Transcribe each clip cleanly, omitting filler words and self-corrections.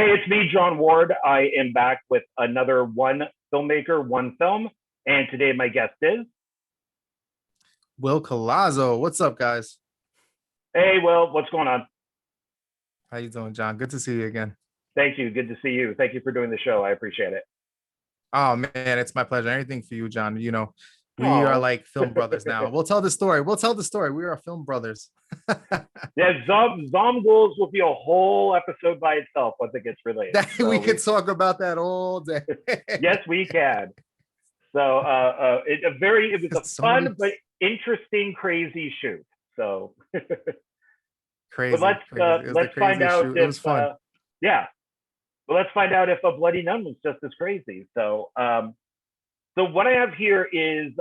Hey, it's me, John Ward. I am back with another one filmmaker, one film. And today my guest is. Will Collazo. What's up, guys? Hey, Will, what's going on? How you doing, John? Good to see you again. Thank you. Good to see you. Thank you for doing the show. I appreciate it. Oh man, it's my pleasure. Anything for you, John. You know, we are Oh, like film brothers now. We'll tell the story. We'll tell the story. We are film brothers. yeah, Zomgoals will be a whole episode by itself once it gets released. We could talk about that all day. Yes, we can. So it was a So fun but interesting, crazy shoot. So, crazy. but let's find out shoot. if It was fun. yeah. Well, let's find out if a Bloody Nun was just as crazy. So what I have here is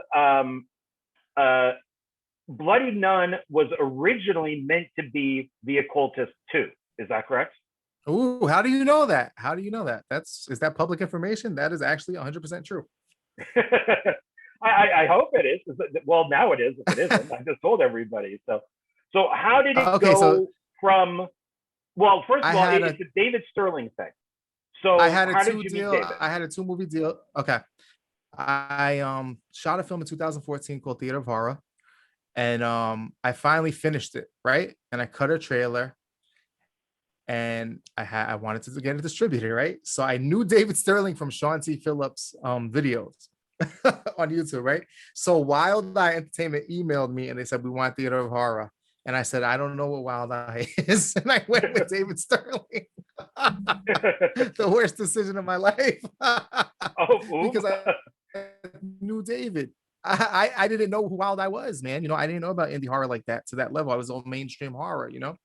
Bloody Nun was originally meant to be the Occultist 2. Is that correct? Ooh, how do you know that? How do you know that? Is that public information? That is actually 100% true. I hope it is. Well, now it is. If it isn't, I just told everybody. So how did it go from? Well, first of all, it's a David Sterling thing. So I had a how two did you deal. meet David? I had a 2 movie deal. Okay. I shot a film in 2014 called Theater of Horror. And I finally finished it, right? And I cut a trailer and I wanted to get it distributed, right? So I knew David Sterling from Sean T. Phillips videos on YouTube, right? So Wild Eye Entertainment emailed me and they said, we want Theater of Horror. And I said, I don't know what Wild Eye is. And I went with David Sterling. The worst decision of my life. Because I knew David. I didn't know who Wild Eye was, man. You know, I didn't know about indie horror like that to that level. I was all mainstream horror, you know.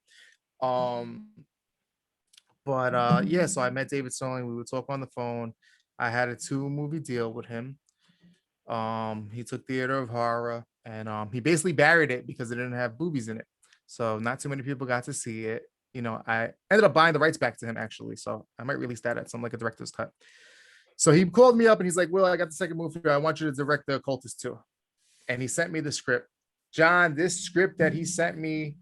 Yeah, so I met David Sterling. We would talk on the phone. I had a 2 movie deal with him. He took Theater of Horror and he basically buried it because it didn't have boobies in it. So not too many people got to see it. You know, I ended up buying the rights back to him actually. So I might release that at some like a director's cut. So he called me up and he's like, Will, I got the second movie. I want you to direct The Occultist 2. And he sent me the script. John, this script that he sent me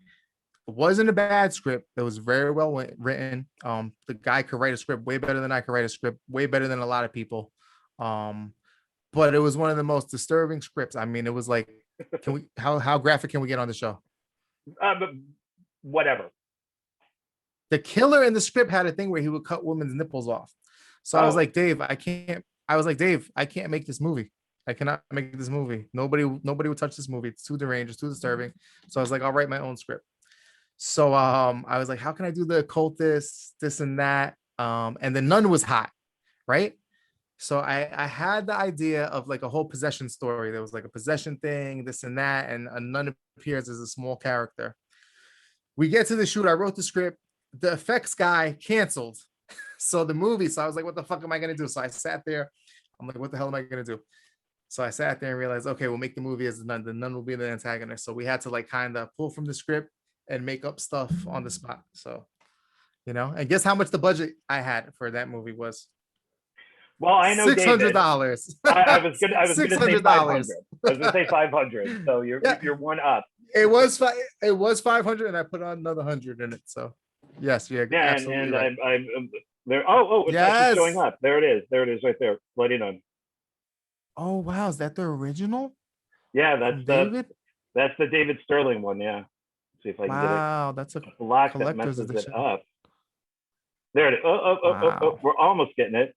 wasn't a bad script. It was very well written. The guy could write a script way better than I could write a script, way better than a lot of people. But it was one of the most disturbing scripts. I mean, it was like, how graphic can we get on the show? Whatever. The killer in the script had a thing where he would cut women's nipples off. So I was like, Dave, I can't make this movie. I cannot make this movie. Nobody would touch this movie. It's too deranged, it's too disturbing. So I was like, I'll write my own script. So I was like, how can I do The Occultist, this and that? And the Nun was hot, right? So I had the idea of like a whole possession story. There was like a possession thing, this and that, and a nun appears as a small character. We get to the shoot. I wrote the script. The effects guy canceled. So the movie, so I was like, what the fuck am I going to do? So I sat there. I'm like, what the hell am I going to do? So I sat there and realized, okay, we'll make the movie as the nun. The nun will be the antagonist. So we had to like kind of pull from the script and make up stuff on the spot. So, you know, and guess how much the budget I had for that movie was? Well, I know $600. I was gonna say 500. I was gonna say 500. So you're one up. It was 500, and I put on another 100 in it. So yes, yeah, absolutely. And right. I'm there. Oh, it's actually showing up. There it is. There it is, right there. Bloody Nun. Oh wow, is that the original? Yeah, that's the David Sterling one. Yeah. Let's see if I can get it. Wow, that's a black that messes it up. There it is. Oh, we're almost getting it.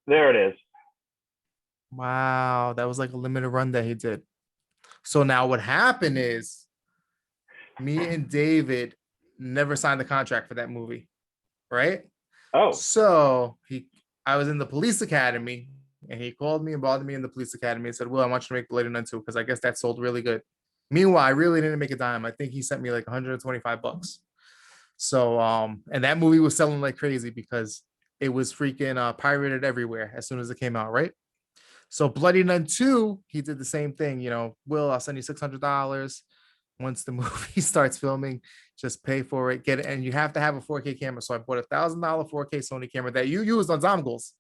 There it is. Wow, that was like a limited run that he did. So now what happened is me and David never signed the contract for that movie, right? Oh. So I was in the police academy and he called me and bothered me in the police academy and said, Well, I want you to make Bloody Nun 2 because I guess that sold really good. Meanwhile, I really didn't make a dime. I think he sent me like $125. So, and that movie was selling like crazy because it was freaking pirated everywhere as soon as it came out, right? So Bloody Nun 2, he did the same thing. You know, Will, I'll send you $600. Once the movie starts filming, just pay for it, get it. And you have to have a 4K camera. So I bought $1,000 4K Sony camera that you used on Zomgoals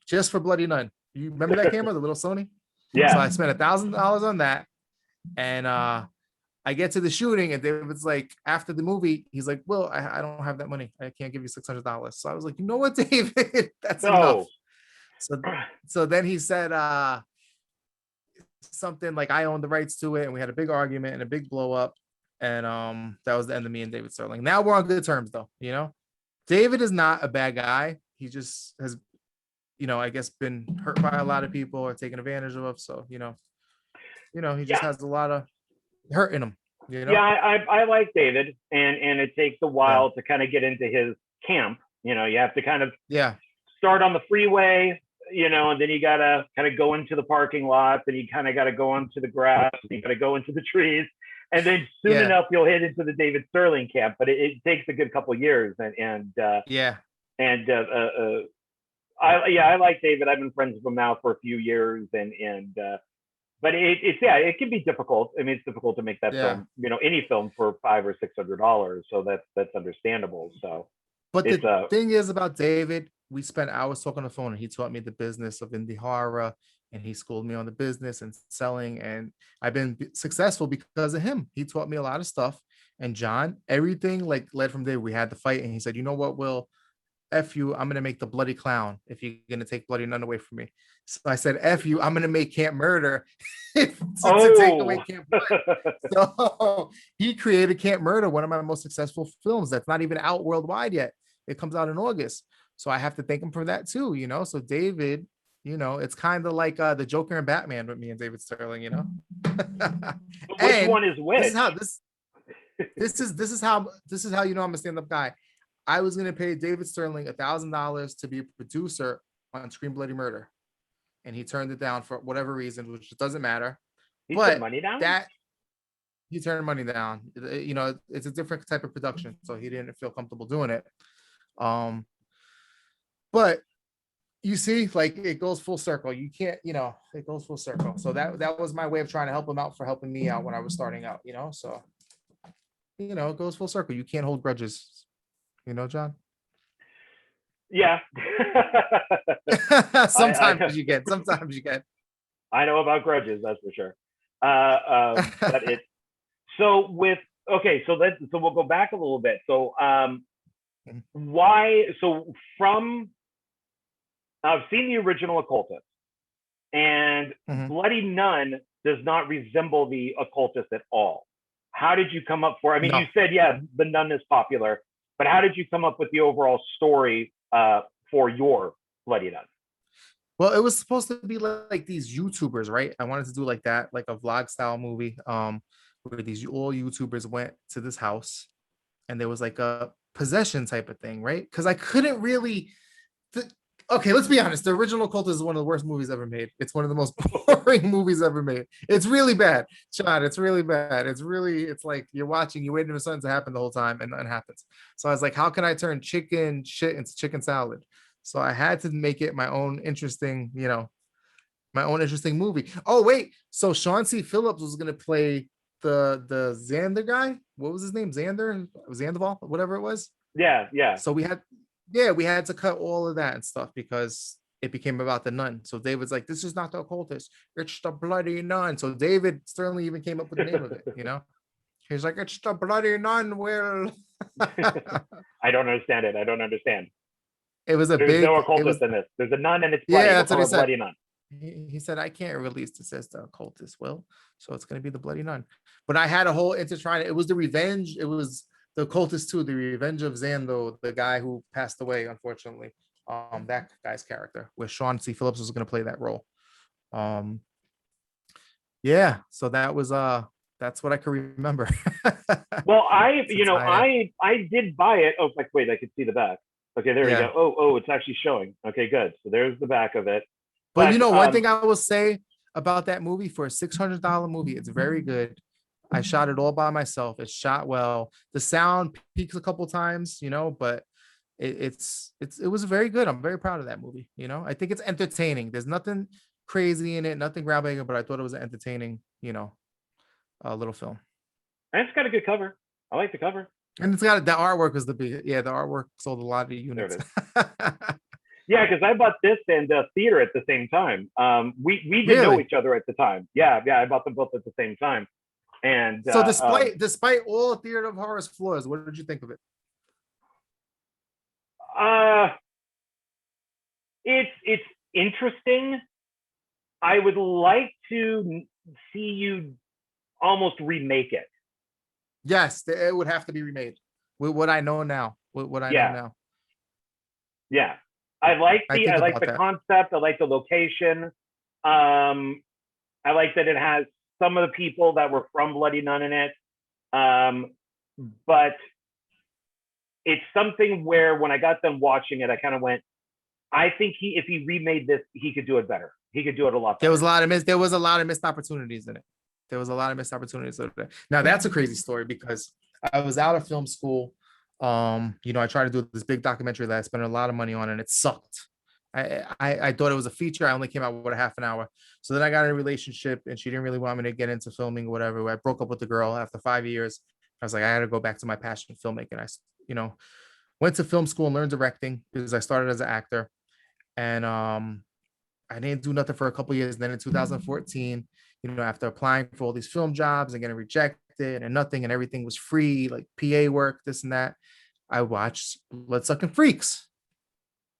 just for Bloody Nun. You remember that camera, the little Sony? Yeah. So I spent $1,000 on that. And I get to the shooting, and David's like, after the movie, he's like, "Well, I don't have that money. I can't give you $600." So I was like, "You know what, David? That's enough." No. So so then he said something like I own the rights to it, and we had a big argument and a big blow up. And that was the end of me and David Sterling. Now we're on good terms though, you know. David is not a bad guy. He just has, I guess been hurt by a lot of people or taken advantage of. So, he just Yeah. has a lot of hurt in him, Yeah, I like David, and it takes a while to kind of get into his camp. You have to kind of start on the freeway, and then you gotta kind of go into the parking lot, then you kind of gotta go onto the grass, you gotta go into the trees, and then soon enough you'll hit into the David Sterling camp. But it takes a good couple of years, I like David. I've been friends with him now for a few years, but it can be difficult. I mean, it's difficult to make that film, any film for $500 or $600. So that's understandable. So, but the thing is about David, we spent hours talking on the phone, and he taught me the business of indie horror, and he schooled me on the business and selling, and I've been successful because of him. He taught me a lot of stuff. And John, everything like led from there. We had the fight, and he said, "You know what, Will? F you, I'm gonna make the bloody clown if you're gonna take Bloody Nun away from me." So I said, "F you, I'm gonna make Camp Murder to take away Camp Blood." So he created Camp Murder, one of my most successful films that's not even out worldwide yet. It comes out in August. So I have to thank him for that too, So David, it's kind of like the Joker and Batman with me and David Sterling, Which one is which? This is how I'm a stand-up guy. I was gonna pay David Sterling $1,000 to be a producer on Scream Bloody Murder, and he turned it down for whatever reason, which doesn't matter. He turned money down. He turned money down. It's a different type of production, so he didn't feel comfortable doing it. But you see, like it goes full circle. You can't, it goes full circle. So that was my way of trying to help him out for helping me out when I was starting out. So it goes full circle. You can't hold grudges. John? Yeah. Sometimes you get. I know about grudges, that's for sure. But so we'll go back a little bit. So why? So I've seen the original Occultist, and Bloody Nun does not resemble the Occultist at all. How did you come up for? I mean, you said the Nun is popular. But how did you come up with the overall story for your Bloody Nun? Well, it was supposed to be like these YouTubers, right? I wanted to do like that, like a vlog style movie, where these all YouTubers went to this house, and there was like a possession type of thing, right? Because I couldn't really. Okay, let's be honest. The original Occultist is one of the worst movies ever made. It's one of the most boring movies ever made. It's really bad, Sean. It's really bad. It's like you're waiting for something to happen the whole time, and nothing happens. So I was like, how can I turn chicken shit into chicken salad? So I had to make it my own interesting, movie. Oh, wait. So Sean C. Phillips was gonna play the Xander guy. What was his name? Sandoval, whatever it was. Yeah. So we had to cut all of that and stuff because it became about the nun. So David's like, this is not the Occultist, it's the Bloody Nun. So David Sterling even came up with the name of it, He's like, it's the Bloody Nun, Will. I don't understand it. It was There's no Occultist in this. There's a nun and it's bloody. Yeah, that's what he said. Bloody Nun. He said, I can't release this as the Occultist, Will. So it's going to be the Bloody Nun. But I had a whole intertwine. It was the revenge. It was the Occultist 2, the Revenge of Xando, the guy who passed away, unfortunately. That guy's character, where Sean C. Phillips was going to play that role. So that was that's what I can remember. Well, I did buy it. Oh, like, wait, I could see the back. Okay, there we go. Oh, it's actually showing. Okay, good. So there's the back of it. But one thing I will say about that movie, for a $600 movie, it's very good. I shot it all by myself. It's shot well. The sound peaks a couple times, but it was very good. I'm very proud of that movie. I think it's entertaining. There's nothing crazy in it, nothing groundbreaking, but I thought it was an entertaining, little film. And it's got a good cover. I like the cover. And it's got the artwork was the big, the artwork sold a lot of units. Yeah, because I bought this and theater at the same time. We didn't know each other at the time. Yeah, I bought them both at the same time. And so despite all Theater of Horror's flaws, what did you think of it? It's interesting. I would like to see you almost remake it. Yes, it would have to be remade. With what I know now. With what I know now. Yeah. I like the concept. I like the location. I like that it has some of the people that were from Bloody Nun in it. But it's something where when I got them watching it, I kind of went, I think if he remade this, he could do it better. He could do it a lot better. There was a lot of missed opportunities in it. There was a lot of missed opportunities. Now that's a crazy story because I was out of film school. I tried to do this big documentary that I spent a lot of money on, and it sucked. I thought it was a feature. I only came out with a half an hour. So then I got in a relationship, and she didn't really want me to get into filming or whatever. I broke up with the girl after 5 years. I was like, I had to go back to my passion, filmmaking. I, went to film school and learned directing because I started as an actor, and I didn't do nothing for a couple of years. And then in 2014, after applying for all these film jobs and getting rejected and nothing, and everything was free, like PA work, this and that, I watched Bloodsucking Freaks.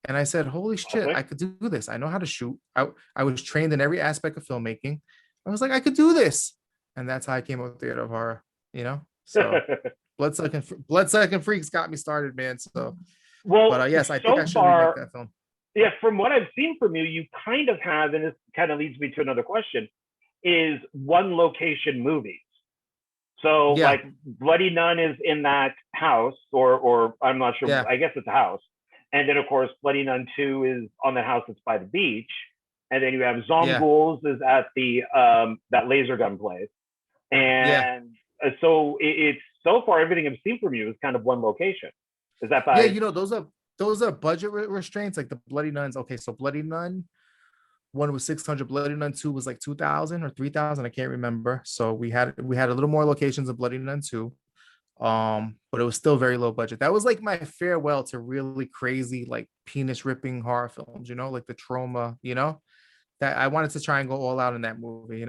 And I said, holy shit, I could do this. I know how to shoot. I was trained in every aspect of filmmaking. I was like, I could do this. And that's how I came up with Theater of Horror, So Bloodsucking Freaks got me started, man. So, but yes, I think I should remake that film. Yeah, from what I've seen from you, you kind of have, and this kind of leads me to another question, is one location movies. So like Bloody Nun is in that house, or I'm not sure, I guess it's a house. And then of course, Bloody Nun 2 is on the house that's by the beach. And then you have Zomghouls is at the that laser gun place. And so it's so far everything I've seen from you is kind of one location. Is that by those are budget restraints, like the Bloody Nuns. Okay, so Bloody Nun 1 was 600, Bloody Nun 2 was like 2,000 or 3,000, I can't remember. So we had a little more locations of Bloody Nun 2. But it was still very low budget. That was like my farewell to really crazy, like penis ripping horror films, like the Trauma, that I wanted to try and go all out in that movie,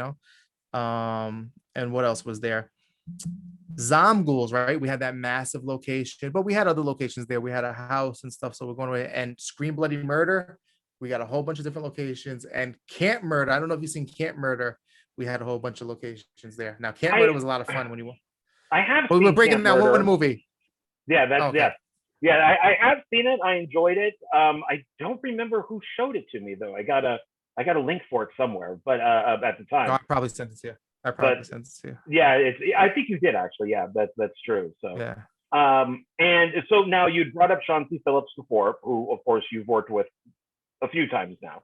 and what else was there? Zomghouls, right? We had that massive location, but we had other locations there. We had a house and stuff. So we're going away, and Scream Bloody Murder. We got a whole bunch of different locations, and Camp Murder. I don't know if you've seen Camp Murder. We had a whole bunch of locations there. Now, Camp Murder was a lot of fun when you were. I have. But we were breaking that one movie. Yeah, that's I have seen it. I enjoyed it. I don't remember who showed it to me though. I got a link for it somewhere, but at the time, I probably sent it to you. Yeah, I think you did actually. Yeah, that's true. So yeah. And so now you'd brought up Sean C. Phillips before, who of course you've worked with a few times now,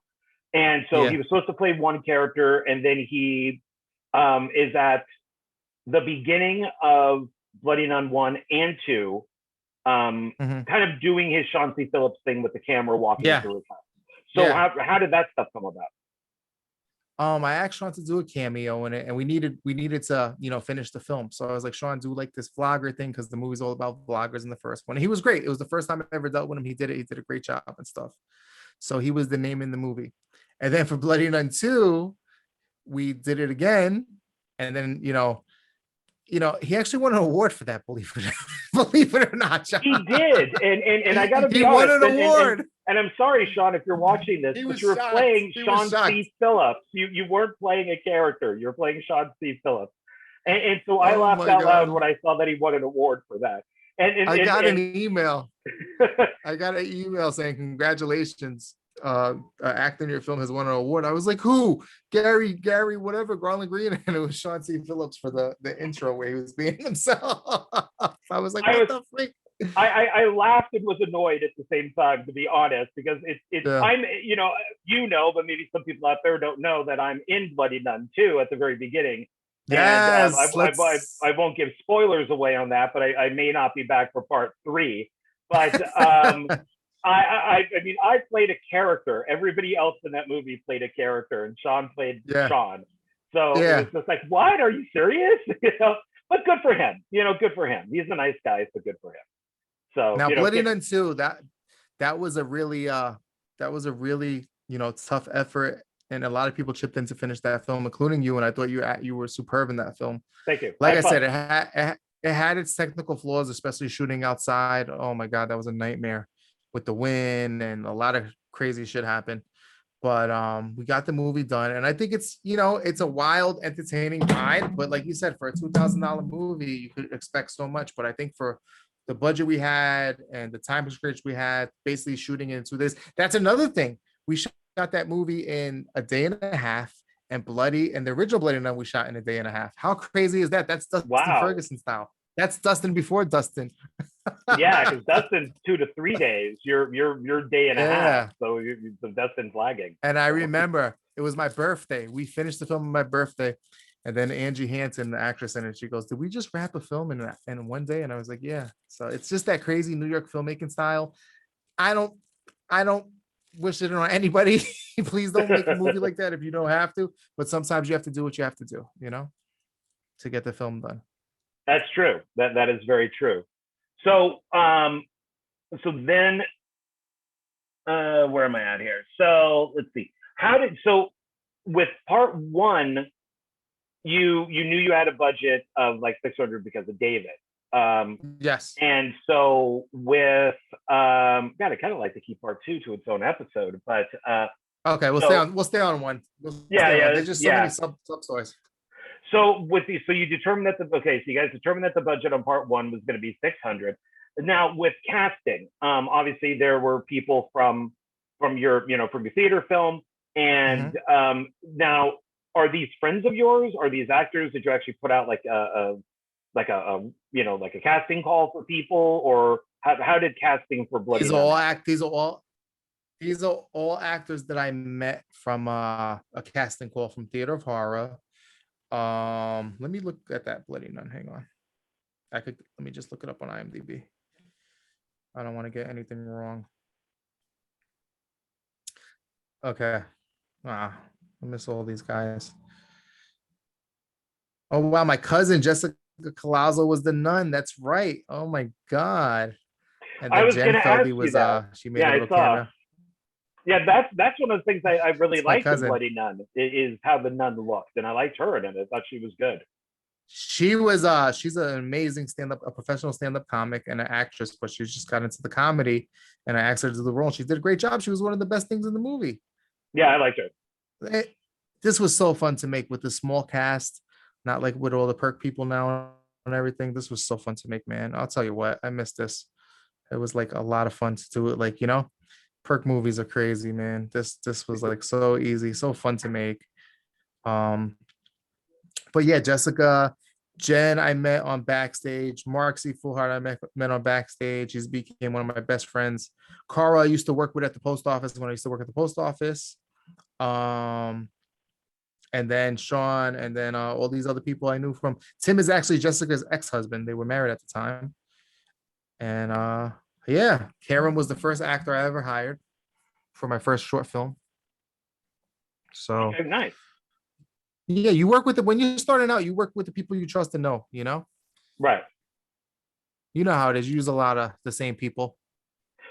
and so he was supposed to play one character, and then he is at the beginning of Bloody Nun 1 and 2, kind of doing his Sean C. Phillips thing with the camera walking through his house. So how did that stuff come about? I asked Sean to do a cameo in it, and we needed to, finish the film. So I was like, Sean, do like this vlogger thing, because the movie's all about vloggers in the first one. And he was great. It was the first time I ever dealt with him. He did a great job and stuff. So he was the name in the movie. And then for Bloody Nun 2, we did it again. And then, he actually won an award for that, believe it or not, Sean. He did. And I gotta be honest. He won an award. And I'm sorry, Sean, if you're watching this, but you were playing Sean C. Phillips. You weren't playing a character. You're playing Sean C. Phillips. And so I laughed out loud when I saw that he won an award for that. And I got an email. I got an email saying, congratulations. Actor in your film has won an award. I was like, who? Gary, whatever, Garland Green. And it was Sean C. Phillips for the intro where he was being himself. I was like, what the freak? I laughed and was annoyed at the same time, to be honest, because I'm but maybe some people out there don't know that I'm in Bloody Nun 2 at the very beginning. Yes, and I won't give spoilers away on that, but I may not be back for part 3. But I mean, I played a character. Everybody else in that movie played a character, and Sean played Sean. So it was just like, what? Are you serious? But good for him. Good for him. He's a nice guy, so good for him. So now Bloody Nun 2, that was a really tough effort. and a lot of people chipped in to finish that film, including you. And I thought you were superb in that film. Thank you. Like I said, it had its technical flaws, especially shooting outside. Oh my God, that was a nightmare with the wind and a lot of crazy shit happened. But we got the movie done, and I think it's, you know, it's a wild, entertaining ride. But like you said, for a $2,000 movie, you could expect so much. But I think for the budget we had and the time constraints we had, basically shooting into this, that's another thing. We shot that movie in a day and a half, and the original Bloody Nun we shot in a day and a half. How crazy is that? That's Dustin Ferguson style. That's Dustin before Dustin. Yeah, because Dustin's 2 to 3 days. You're day and a half. So Dustin's lagging. And I remember it was my birthday. We finished the film on my birthday. And then Angie Hansen, the actress in it, she goes, "Did we just wrap a film in one day?" And I was like, "Yeah." So it's just that crazy New York filmmaking style. I don't wish it on anybody. Please don't make a movie like that if you don't have to. But sometimes you have to do what you have to do, you know, to get the film done. That's true. That is very true. So then where am I at here? So let's see. With part one, you knew you had a budget of like 600 because of David. Yes. And so with God, I kind of like to keep part two to its own episode, but okay, we'll stay on one. There's just so many sub stories. So you determined that so you guys determined that the budget on part one was going to be 600. Now with casting, obviously there were people from your theater film, and now are these friends of yours? Are these actors? Did you actually put out like a casting call for people, or how did casting for Bloody Nun? These are all actors that I met from a casting call from Theater of Horror. Let me look at that Bloody Nun. Hang on. Let me just look it up on IMDb. I don't want to get anything wrong. Okay. I miss all these guys. Oh wow, my cousin Jessica Collazo was the nun. That's right. Oh my God. And then Jen Feldy was she made a little cameo. Yeah, that's one of the things I really liked in Bloody Nun is how the nun looked, and I liked her in it. I thought she was good. She's an amazing a professional stand-up comic and an actress, but she just got into the comedy, and I asked her to do the role. She did a great job. She was one of the best things in the movie. Yeah, I liked her. This was so fun to make with the small cast, not like with all the perk people now and everything. This was so fun to make, man. I'll tell you what, I missed this. It was like a lot of fun to do it. Like, perk movies are crazy, man. This was like so easy, so fun to make. But yeah, Jessica, Jen, I met on backstage. Mark C. Fullhart, I met on backstage. He's became one of my best friends. Cara, I used to work with at the post office when I used to work at the post office. And then Sean, and then all these other people I knew from. Tim is actually Jessica's ex-husband. They were married at the time. And yeah, Karen was the first actor I ever hired for my first short film. So okay, nice. Yeah, you work with when you're starting out, you work with the people you trust and know, Right. You know how it is. You use a lot of the same people.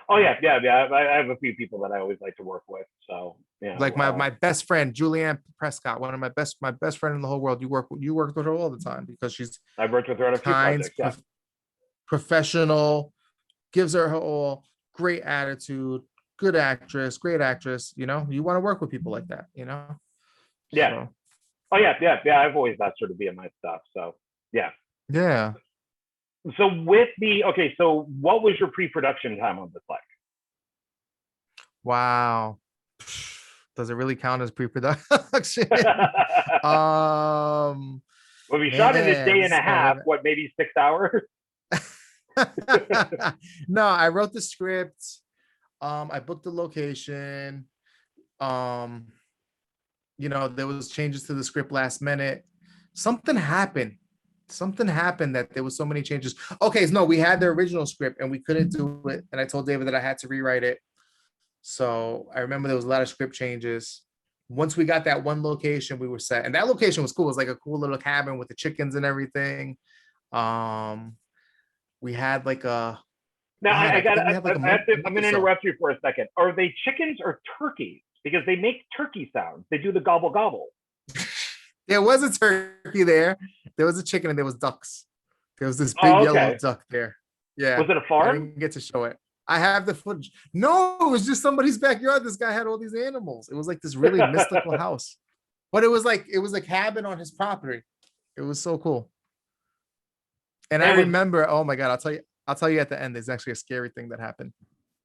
Oh yeah. I have a few people that I always like to work with. So yeah. Like my best friend, Julianne Prescott, one of my best friend in the whole world. You work with her all the time because she's I've worked with her on a few projects. Yeah. Professional, gives her all, great attitude, great actress. You want to work with people like that, Yeah. So. Oh yeah. I've always asked her to be in my stuff. So yeah. Yeah. So so what was your pre-production time on this like? Wow. Does it really count as pre-production? Well, we shot in a day and a half, maybe 6 hours? No, I wrote the script. I booked the location. There was changes to the script last minute. Something happened that there was so many changes. Okay, no, we had the original script and we couldn't do it. And I told David that I had to rewrite it. So I remember there was a lot of script changes. Once we got that one location, we were set. And that location was cool. It was like a cool little cabin with the chickens and everything. We had like a... Now, I'm going to interrupt you for a second. Are they chickens or turkeys? because they make turkey sounds. They do the gobble gobble. There was a turkey there. There was a chicken and there was ducks. There was this big yellow duck there. Yeah. Was it a farm? I didn't get to show it. I have the footage. No, it was just somebody's backyard. This guy had all these animals. It was like this really mystical house. But it was a cabin on his property. It was so cool. And I remember, oh my God, I'll tell you at the end, there's actually a scary thing that happened.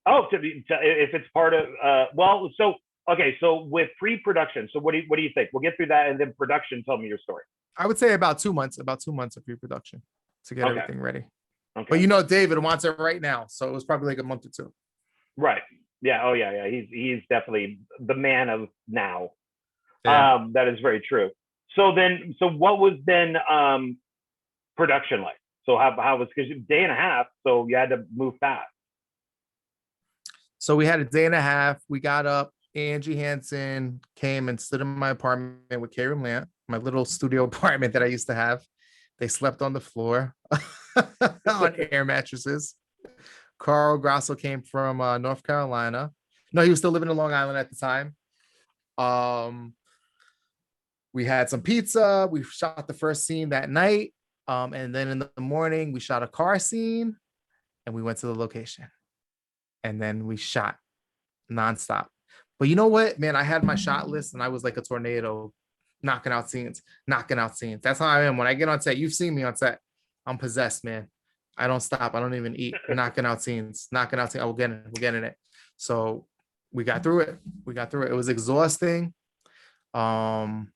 Oh, if it's part of so with pre-production, so what do you think? We'll get through that, and then production. Tell me your story. I would say about 2 months of pre-production to get everything ready. Okay. But David wants it right now, so it was probably like a month or two. Right. Yeah. Oh yeah. He's definitely the man of now. Yeah. That is very true. So what was then production like? So how was, because day and a half, so you had to move fast. So we had a day and a half. We got up. Angie Hansen came and stood in my apartment with Karen Lant, my little studio apartment that I used to have. They slept on the floor on air mattresses. Carl Grasso came from North Carolina. No, he was still living in Long Island at the time. We had some pizza. We shot the first scene that night. And then in the morning, we shot a car scene and we went to the location. And then we shot nonstop. But you know what, man? I had my shot list and I was like a tornado, knocking out scenes. That's how I am. When I get on set, you've seen me on set. I'm possessed, man. I don't stop. I don't even eat. knocking out scenes. Oh, we're getting it. So we got through it. It was exhausting. The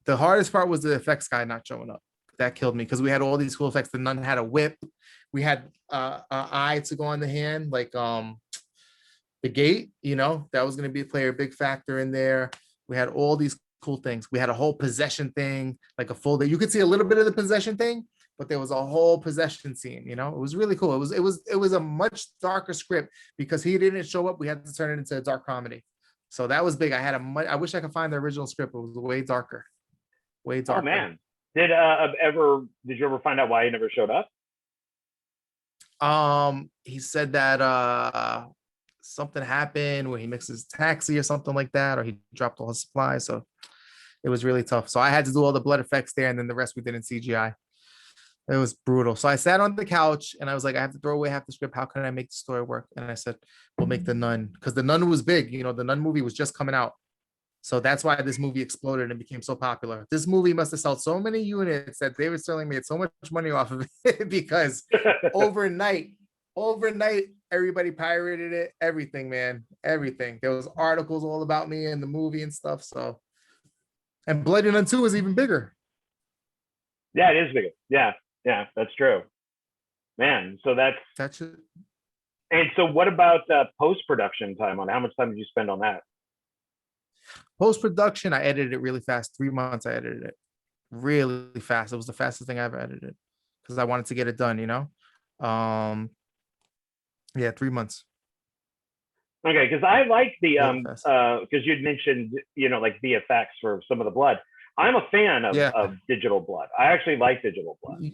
hardest part was the effects guy not showing up. That killed me because we had all these cool effects. The nun had a whip. We had an eye to go on the hand, like the gate, that was going to play a big factor in there. We had all these cool things. We had a whole possession thing, like a full day. You could see a little bit of the possession thing, but there was a whole possession scene. It was really cool. It was a much darker script because he didn't show up. We had to turn it into a dark comedy. So that was big. I wish I could find the original script. It was way darker. Oh man. Did you ever find out why he never showed up? He said that something happened where he mixed his taxi or something like that, or he dropped all his supplies. So it was really tough. So I had to do all the blood effects there, and then the rest we did in CGI. It was brutal. So I sat on the couch and I was like, I have to throw away half the script. How can I make the story work? And I said, we'll make The Nun, because The Nun was big. The Nun movie was just coming out. So that's why this movie exploded and became so popular. This movie must have sold so many units that David Sterling made so much money off of it because overnight, everybody pirated it. Everything, man. Everything. There was articles all about me in the movie and stuff. So, and Bloody Nun 2 was even bigger. Yeah, it is bigger. Yeah, that's true. Man, so that's it. And so what about post-production time on it? How much time did you spend on that? Post-production, I edited it really fast. 3 months, I edited it really fast. It was the fastest thing I ever edited because I wanted to get it done, 3 months. Okay, because I like the because you'd mentioned like VFX for some of the blood. I'm a fan of digital blood. I actually like digital blood.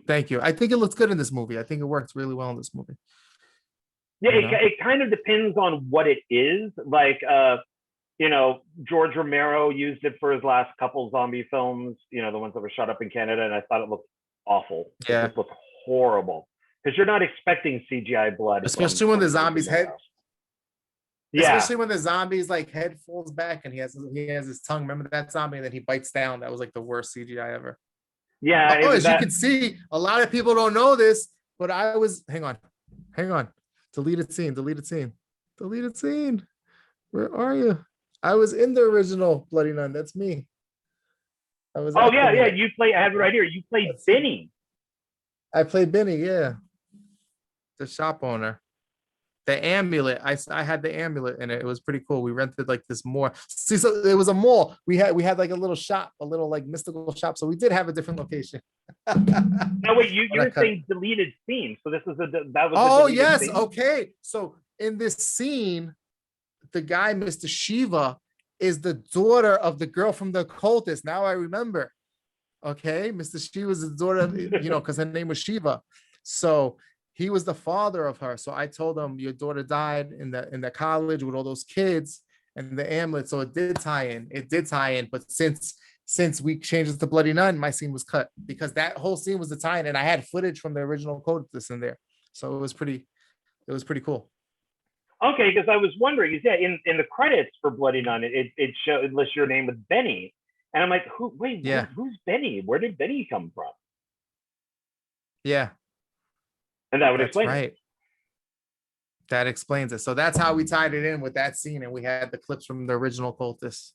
Thank you. I think it looks good in this movie. I think it works really well in this movie. Yeah, it kind of depends on what it is. Like George Romero used it for his last couple zombie films, the ones that were shot up in Canada, and I thought it looked awful. Yeah. It just looked horrible. Because you're not expecting CGI blood. Especially when the zombie's head. Yeah. Especially when the zombie's head falls back and he has his tongue. Remember that zombie and then he bites down? That was like the worst CGI ever. Yeah. As you can see, a lot of people don't know this, but I was hang on. Deleted scene. Where are you? I was in the original Bloody Nun. That's me. I was. Oh yeah. You play. I have it right here. You played Benny. I played Benny. Yeah. The shop owner. The amulet. I had the amulet in it. It was pretty cool. We rented this mall. See, so it was a mall. We had like a little shop, a little mystical shop. So we did have a different location. No, wait. You were saying deleted scene. So this is that was. Oh yes. Scene? Okay. So in this scene, the guy, Mr. Shiva, is the daughter of the girl from the Occultist. Now I remember. Okay, Mr. Shiva's the daughter, because her name was Shiva. So he was the father of her. So I told him, your daughter died in the college with all those kids, and the amulet. So it did tie in. It did tie in. But since we changed it to Bloody Nun, my scene was cut because that whole scene was the tie-in, and I had footage from the original Occultist in there. So it was pretty cool. Okay, because I was wondering, in the credits for Bloody Nun, it showed it lists your name with Benny, and I'm like, who's Benny? Where did Benny come from? Yeah, and that would explain it. That explains it. So that's how we tied it in with that scene, and we had the clips from the original Occultist.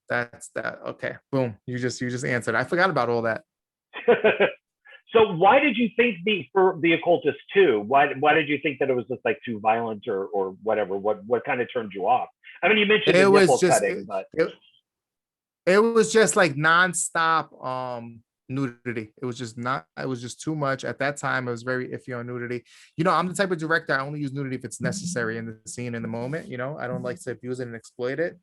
That's that. Okay, boom. You just answered. I forgot about all that. So why did you think for the Occultist 2? Why did you think that it was just like too violent or whatever? What kind of turned you off? I mean, you mentioned the nipple cutting, but it was just like nonstop nudity. It was just too much. At that time, I was very iffy on nudity. I'm the type of director, I only use nudity if it's necessary in the scene, in the moment. I don't like to abuse it and exploit it.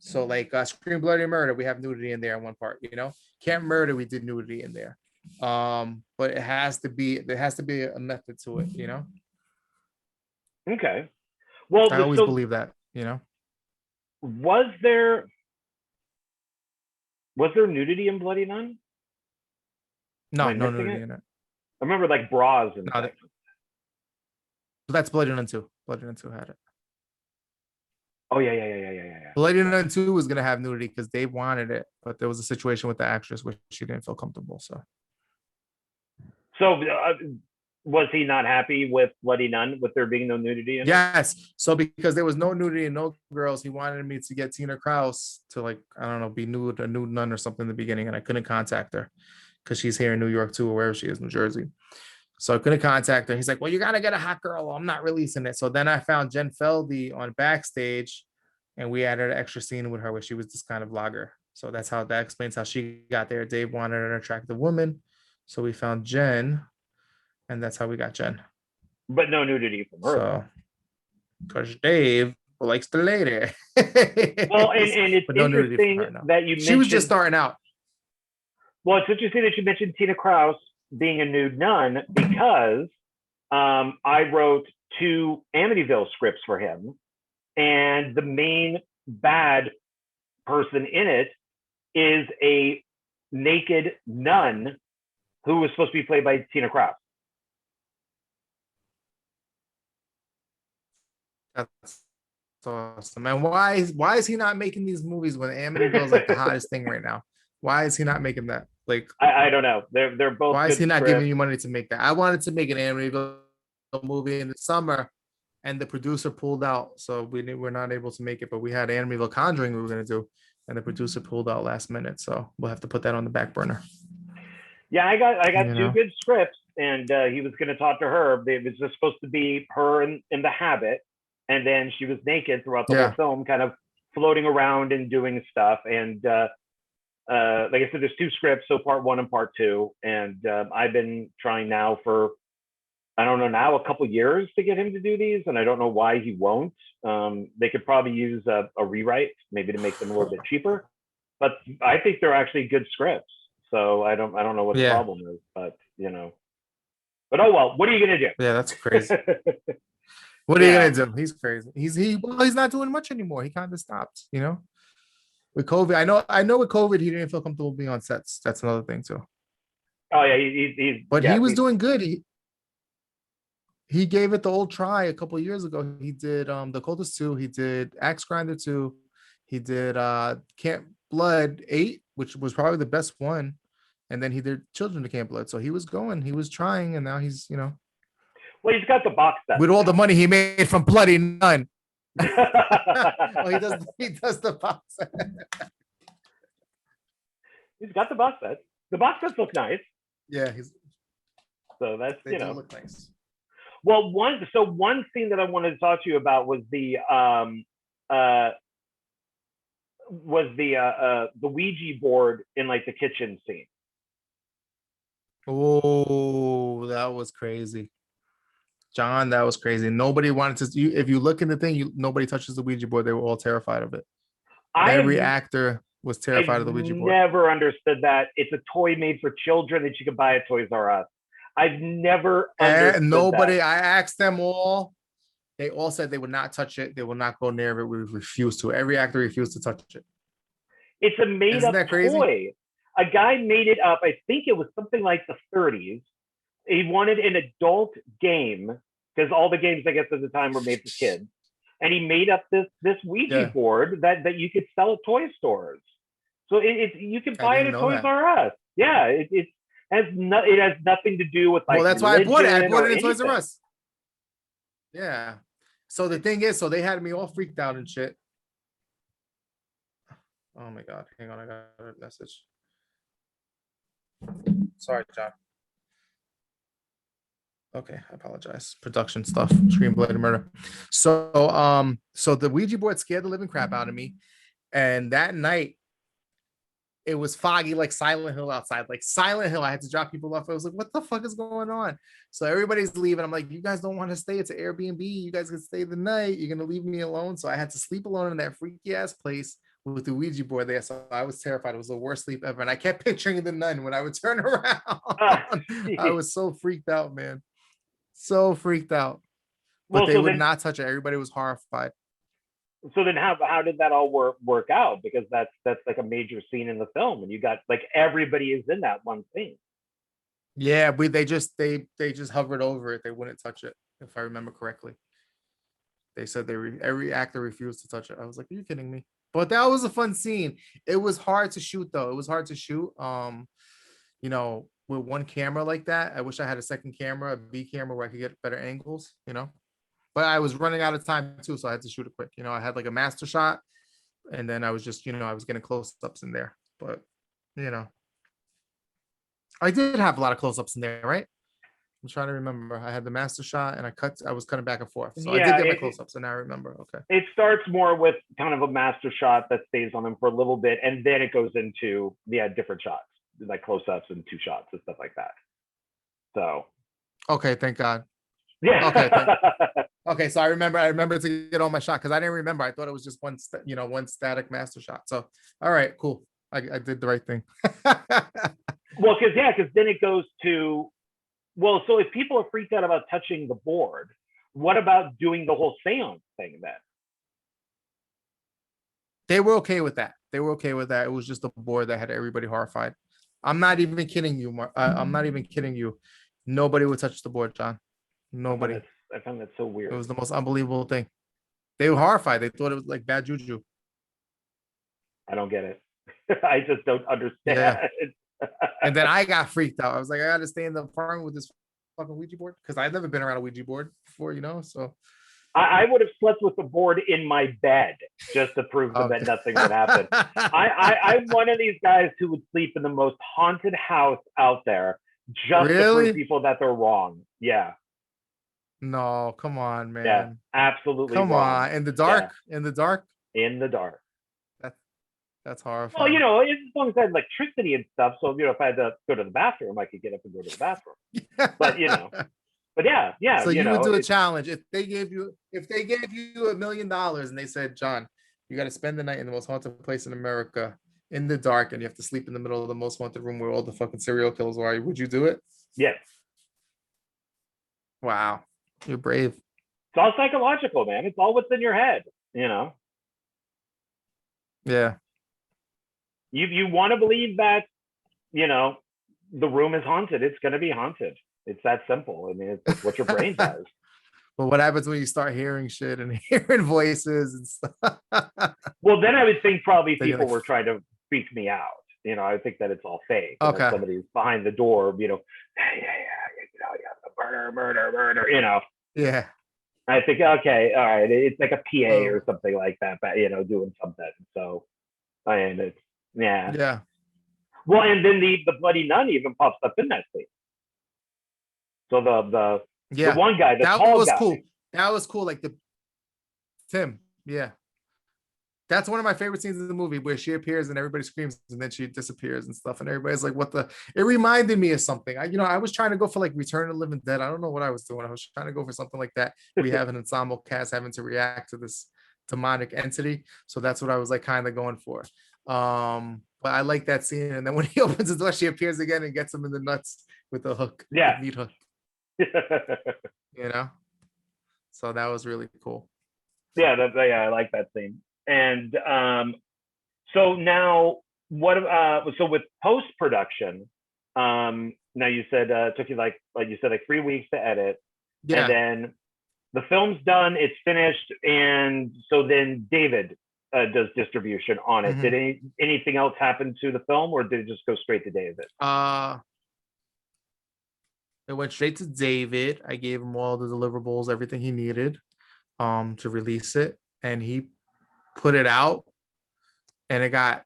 So like Scream Bloody Murder, we have nudity in there in one part. Can't Murder, we did nudity in there. But there has to be a method to it. Okay. Well, I always believe that. Was there nudity in Bloody Nun? No nudity in it. I remember like bras and stuff. That's Bloody Nun 2. Bloody Nun 2 had it. Oh yeah. Bloody Nun 2 was gonna have nudity because they wanted it, but there was a situation with the actress where she didn't feel comfortable. So was he not happy with Bloody Nun, with there being no nudity in it? Yes. So because there was no nudity and no girls, he wanted me to get Tina Kraus to, like, I don't know, be nude, a nude nun or something in the beginning, and I couldn't contact her because she's here in New York too, or wherever she is, New Jersey. So I couldn't contact her. He's like, well, you got to get a hot girl. I'm not releasing it. So then I found Jen Feldy on Backstage, and we added an extra scene with her where she was this kind of vlogger. So that explains how she got there. Dave wanted an attractive woman. So we found Jen, and that's how we got Jen. But no nudity from her. So, because Dave likes the lady. Well, and it's interesting that you mentioned... She was just starting out. Well, it's interesting that you mentioned Tina Kraus being a nude nun, because I wrote 2 Amityville scripts for him, and the main bad person in it is a naked nun who was supposed to be played by Tina Kraus. That's awesome. And why is he not making these movies when Amityville is like the hottest thing right now? Why is he not making that? Like, I don't know. They're both. Why is he not giving you money to make that? I wanted to make an Amityville movie in the summer, and the producer pulled out, so we're not able to make it. But we had Amityville Conjuring we were going to do, and the producer pulled out last minute, so we'll have to put that on the back burner. Yeah, I got 2 good scripts, and he was going to talk to her. It was just supposed to be her in the habit, and then she was naked throughout the whole film, kind of floating around and doing stuff. And like I said, there's 2 scripts, so part 1 and part 2, and I've been trying now for, I don't know, now a couple years to get him to do these, and I don't know why he won't. They could probably use a rewrite, maybe to make them a little bit cheaper, but I think they're actually good scripts. So I don't know what the problem is, but but oh well, what are you gonna do? Yeah, that's crazy. What are you gonna do? He's crazy. He's not doing much anymore. He kind of stopped, with COVID. I know with COVID he didn't feel comfortable being on sets. That's another thing too. Oh yeah, he was doing good. He gave it the old try a couple of years ago. He did the Occultist 2, he did Axe Grinder 2, he did Camp Blood 8, which was probably the best one, and then he did Children of Camp Blood. So he was trying, and now he's well, he's got the box set with all the money he made from Bloody Nun. Well, he does the box set. He's got the box set. The box sets look nice. Yeah, so that's they do look nice. Well, one scene that I wanted to talk to you about was the Ouija board in like the kitchen scene. Oh, that was crazy, John. That was crazy. Nobody wanted to. If you look in the thing, nobody touches the Ouija board. They were all terrified of it. Every actor was terrified of the Ouija board. Never understood that. It's a toy made for children that you can buy at Toys R Us. I've never understood nobody. that. I asked them all. They all said they would not touch it. They will not go near it. We refused to. Every actor refused to touch it. It's a made-up toy. A guy made it up. I think it was something like the 30s. He wanted an adult game because all the games, I guess, at the time were made for kids. And he made up this Ouija board that you could sell at toy stores. So you can buy it at Toys R Us. Yeah, it has nothing to do with like. Well, that's why I bought it. I bought it in Toys R Us. Yeah. So the thing is, so they had me all freaked out and shit. Oh my God. Hang on. I got a message. Sorry, John. Okay. I apologize. Production stuff. Screen Bloody Murder. So the Ouija board scared the living crap out of me. And that night, it was foggy like Silent Hill outside. Like Silent Hill. I had to drop people off. I was like, what the fuck is going on? So everybody's leaving. I'm like, you guys don't want to stay. It's an Airbnb. You guys can stay the night. You're going to leave me alone. So I had to sleep alone in that freaky ass place with the Ouija board there. So I was terrified. It was the worst sleep ever. And I kept picturing the nun when I would turn around. I was so freaked out, man. So freaked out. But they would not touch it. Everybody was horrified. So then how did that all work out? Because that's like a major scene in the film, and you got like everybody is in that one scene. Yeah, they just hovered over it. They wouldn't touch it, if I remember correctly. They said every actor refused to touch it. I was like, are you kidding me? But that was a fun scene. It was hard to shoot though. It was hard to shoot. You know, with one camera like that. I wish I had a second camera, a B camera where I could get better angles, you know. But I was running out of time too, so I had to shoot it quick. You know, I had like a master shot, and then I was just, you know, I was getting close-ups in there. But, you know, I did have a lot of close-ups in there, right? I'm trying to remember. I had the master shot, and I was cutting back and forth. So yeah, I did get my close-ups, and now I remember. Okay. It starts more with kind of a master shot that stays on them for a little bit, and then it goes into different shots, like close-ups and two shots and stuff like that. So. Okay, thank God. Yeah. Okay. Okay, so I remember to get on my shot because I didn't remember. I thought it was just one static master shot. So, all right, cool. I did the right thing. Well, because then it goes to, well, so if people are freaked out about touching the board, what about doing the whole seance thing then? They were okay with that. It was just the board that had everybody horrified. I'm not even kidding you, I'm not even kidding you. Nobody would touch the board, John. Nobody. I found that so weird. It was the most unbelievable thing. They were horrified. They thought it was like bad juju. I don't get it. I just don't understand. Yeah. And then I got freaked out. I was like, I got to stay in the apartment with this fucking Ouija board because I'd never been around a Ouija board before, you know. So I would have slept with the board in my bed just to prove that nothing would happen. I'm one of these guys who would sleep in the most haunted house out there just to prove people that they're wrong. Yeah. No, come on, man. Yeah, absolutely. Come wrong. On. In the dark. Yeah. In the dark. In the dark. That's horrifying. Well, you know, as long as I had electricity and stuff, so you know, if I had to go to the bathroom, I could get up and go to the bathroom. But you know, but yeah. So you would do a challenge if they gave you $1 million and they said, John, you got to spend the night in the most haunted place in America in the dark, and you have to sleep in the middle of the most haunted room where all the fucking serial killers are. Would you do it? Yes. Wow. You're brave. It's all psychological, man. It's all what's in your head, you know? Yeah. You want to believe that, you know, the room is haunted. It's going to be haunted. It's that simple. I mean, it's what your brain does. But what happens when you start hearing shit and hearing voices and stuff? Well, then I would think probably people were trying to freak me out. You know, I think that it's all fake. Okay. Like somebody's behind the door, you know, murder, you know. Yeah. I think, okay, all right, it's like a PA or something like that, but you know, doing something. So, and it's yeah. Well, and then the Bloody Nun even pops up in that scene. So the one guy, the tall guy. Cool. That was cool. Like Tim. Yeah. That's one of my favorite scenes in the movie where she appears and everybody screams and then she disappears and stuff. And everybody's like, what the, it reminded me of something. I was trying to go for like Return of the Living Dead. I don't know what I was doing. I was trying to go for something like that. We have an ensemble cast having to react to this demonic entity. So that's what I was like kind of going for. But I like that scene. And then when he opens the door, she appears again and gets him in the nuts with the hook. Yeah. The meat hook. You know? So that was really cool. Yeah, I like that scene. And so now what? So with post production, now you said it took you like you said, like 3 weeks to edit, and then the film's done, it's finished, and so then David does distribution on it. Did anything else happen to the film, or did it just go straight to David? It went straight to David. I gave him all the deliverables, everything he needed to release it, and he put it out, and it got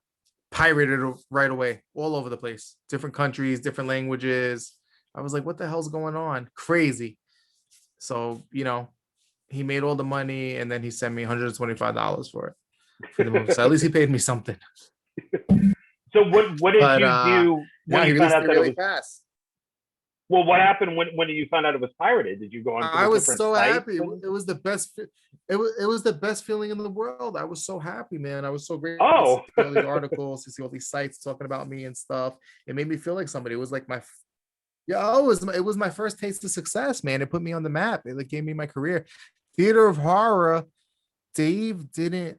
pirated right away, all over the place, different countries, different languages. I was like, what the hell's going on? Crazy. So, he made all the money, and then he sent me $125 for the movie. So at least he paid me something. So what did you do when you found out that really it was fast? Well, what happened when you found out it was pirated? Did you go on? I was so happy. It was the best. It was the best feeling in the world. I was so happy, man. I was so grateful to see all these articles, to see all these sites talking about me and stuff. It made me feel like somebody. It was like it was my first taste of success, man. It put me on the map. It gave me my career. Theater of Horror, Dave didn't,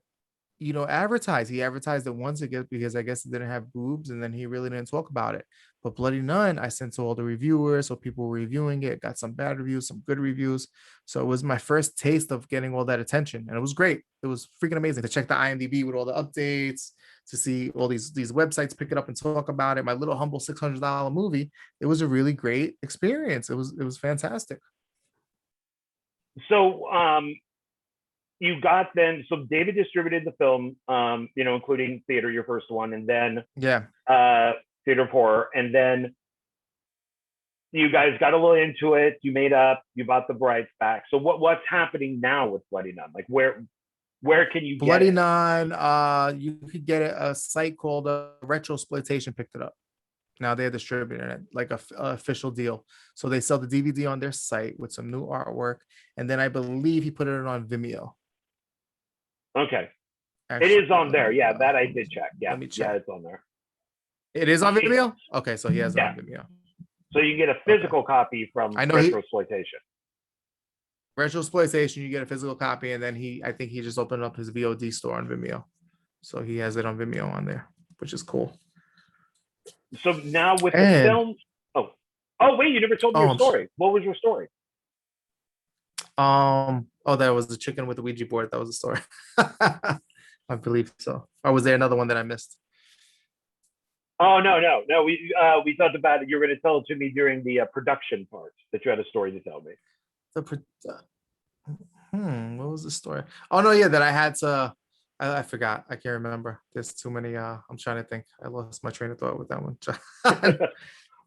advertise. He advertised it once again because I guess it didn't have boobs, and then he really didn't talk about it. But Bloody Nun, I sent to all the reviewers, so people were reviewing it. Got some bad reviews, some good reviews. So it was my first taste of getting all that attention, and it was great. It was freaking amazing to check the IMDb with all the updates, to see all these websites pick it up and talk about it. My little humble $600 movie. It was a really great experience. It was fantastic. So you got then, so David distributed the film, including theater, your first one, and then Theater of Horror, and then you guys got a little into it. You made up. You bought the rights back. So what's happening now with Bloody Nun? Like where can you Bloody get Nun? You could get it. A site called Retrosploitation picked it up. Now they're distributing it, like a official deal. So they sell the DVD on their site with some new artwork, and then I believe he put it on Vimeo. Okay. Actually, it is on there. Yeah, that I did check. Yeah, let me check. Yeah, it's on there. It is on Vimeo? Okay, so he has it on Vimeo. So you get a physical copy from Retrosploitation. Retrosploitation, you get a physical copy, and then I think he just opened up his VOD store on Vimeo. So he has it on Vimeo on there, which is cool. So now with the film, oh wait, you never told me your story. What was your story? That was the chicken with the Ouija board. That was the story. I believe so. Or was there another one that I missed? Oh no. We talked about it. You were going to tell it to me during the production part that you had a story to tell me. What was the story? Oh no, yeah, that I had to. I forgot. I can't remember. There's too many. I'm trying to think. I lost my train of thought with that one.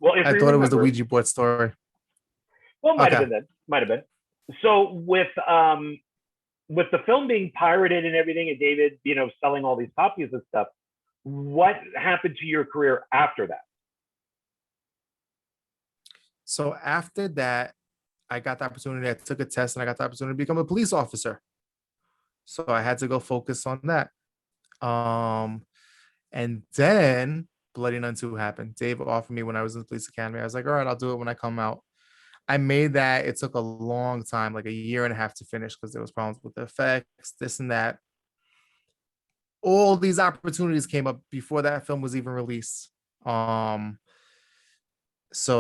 Well, I thought it was the Ouija board story. Well, it might have been then. Might have been. So with the film being pirated and everything, and David, selling all these copies and stuff, what happened to your career after that? So after that, I got the opportunity. I took a test, and I got the opportunity to become a police officer. So I had to go focus on that. And then Bloody Nun 2 happened. Dave offered me when I was in the police academy. I was like, all right, I'll do it when I come out. I made that. It took a long time, like a year and a half to finish, because there was problems with the effects, this and that. All these opportunities came up before that film was even released. So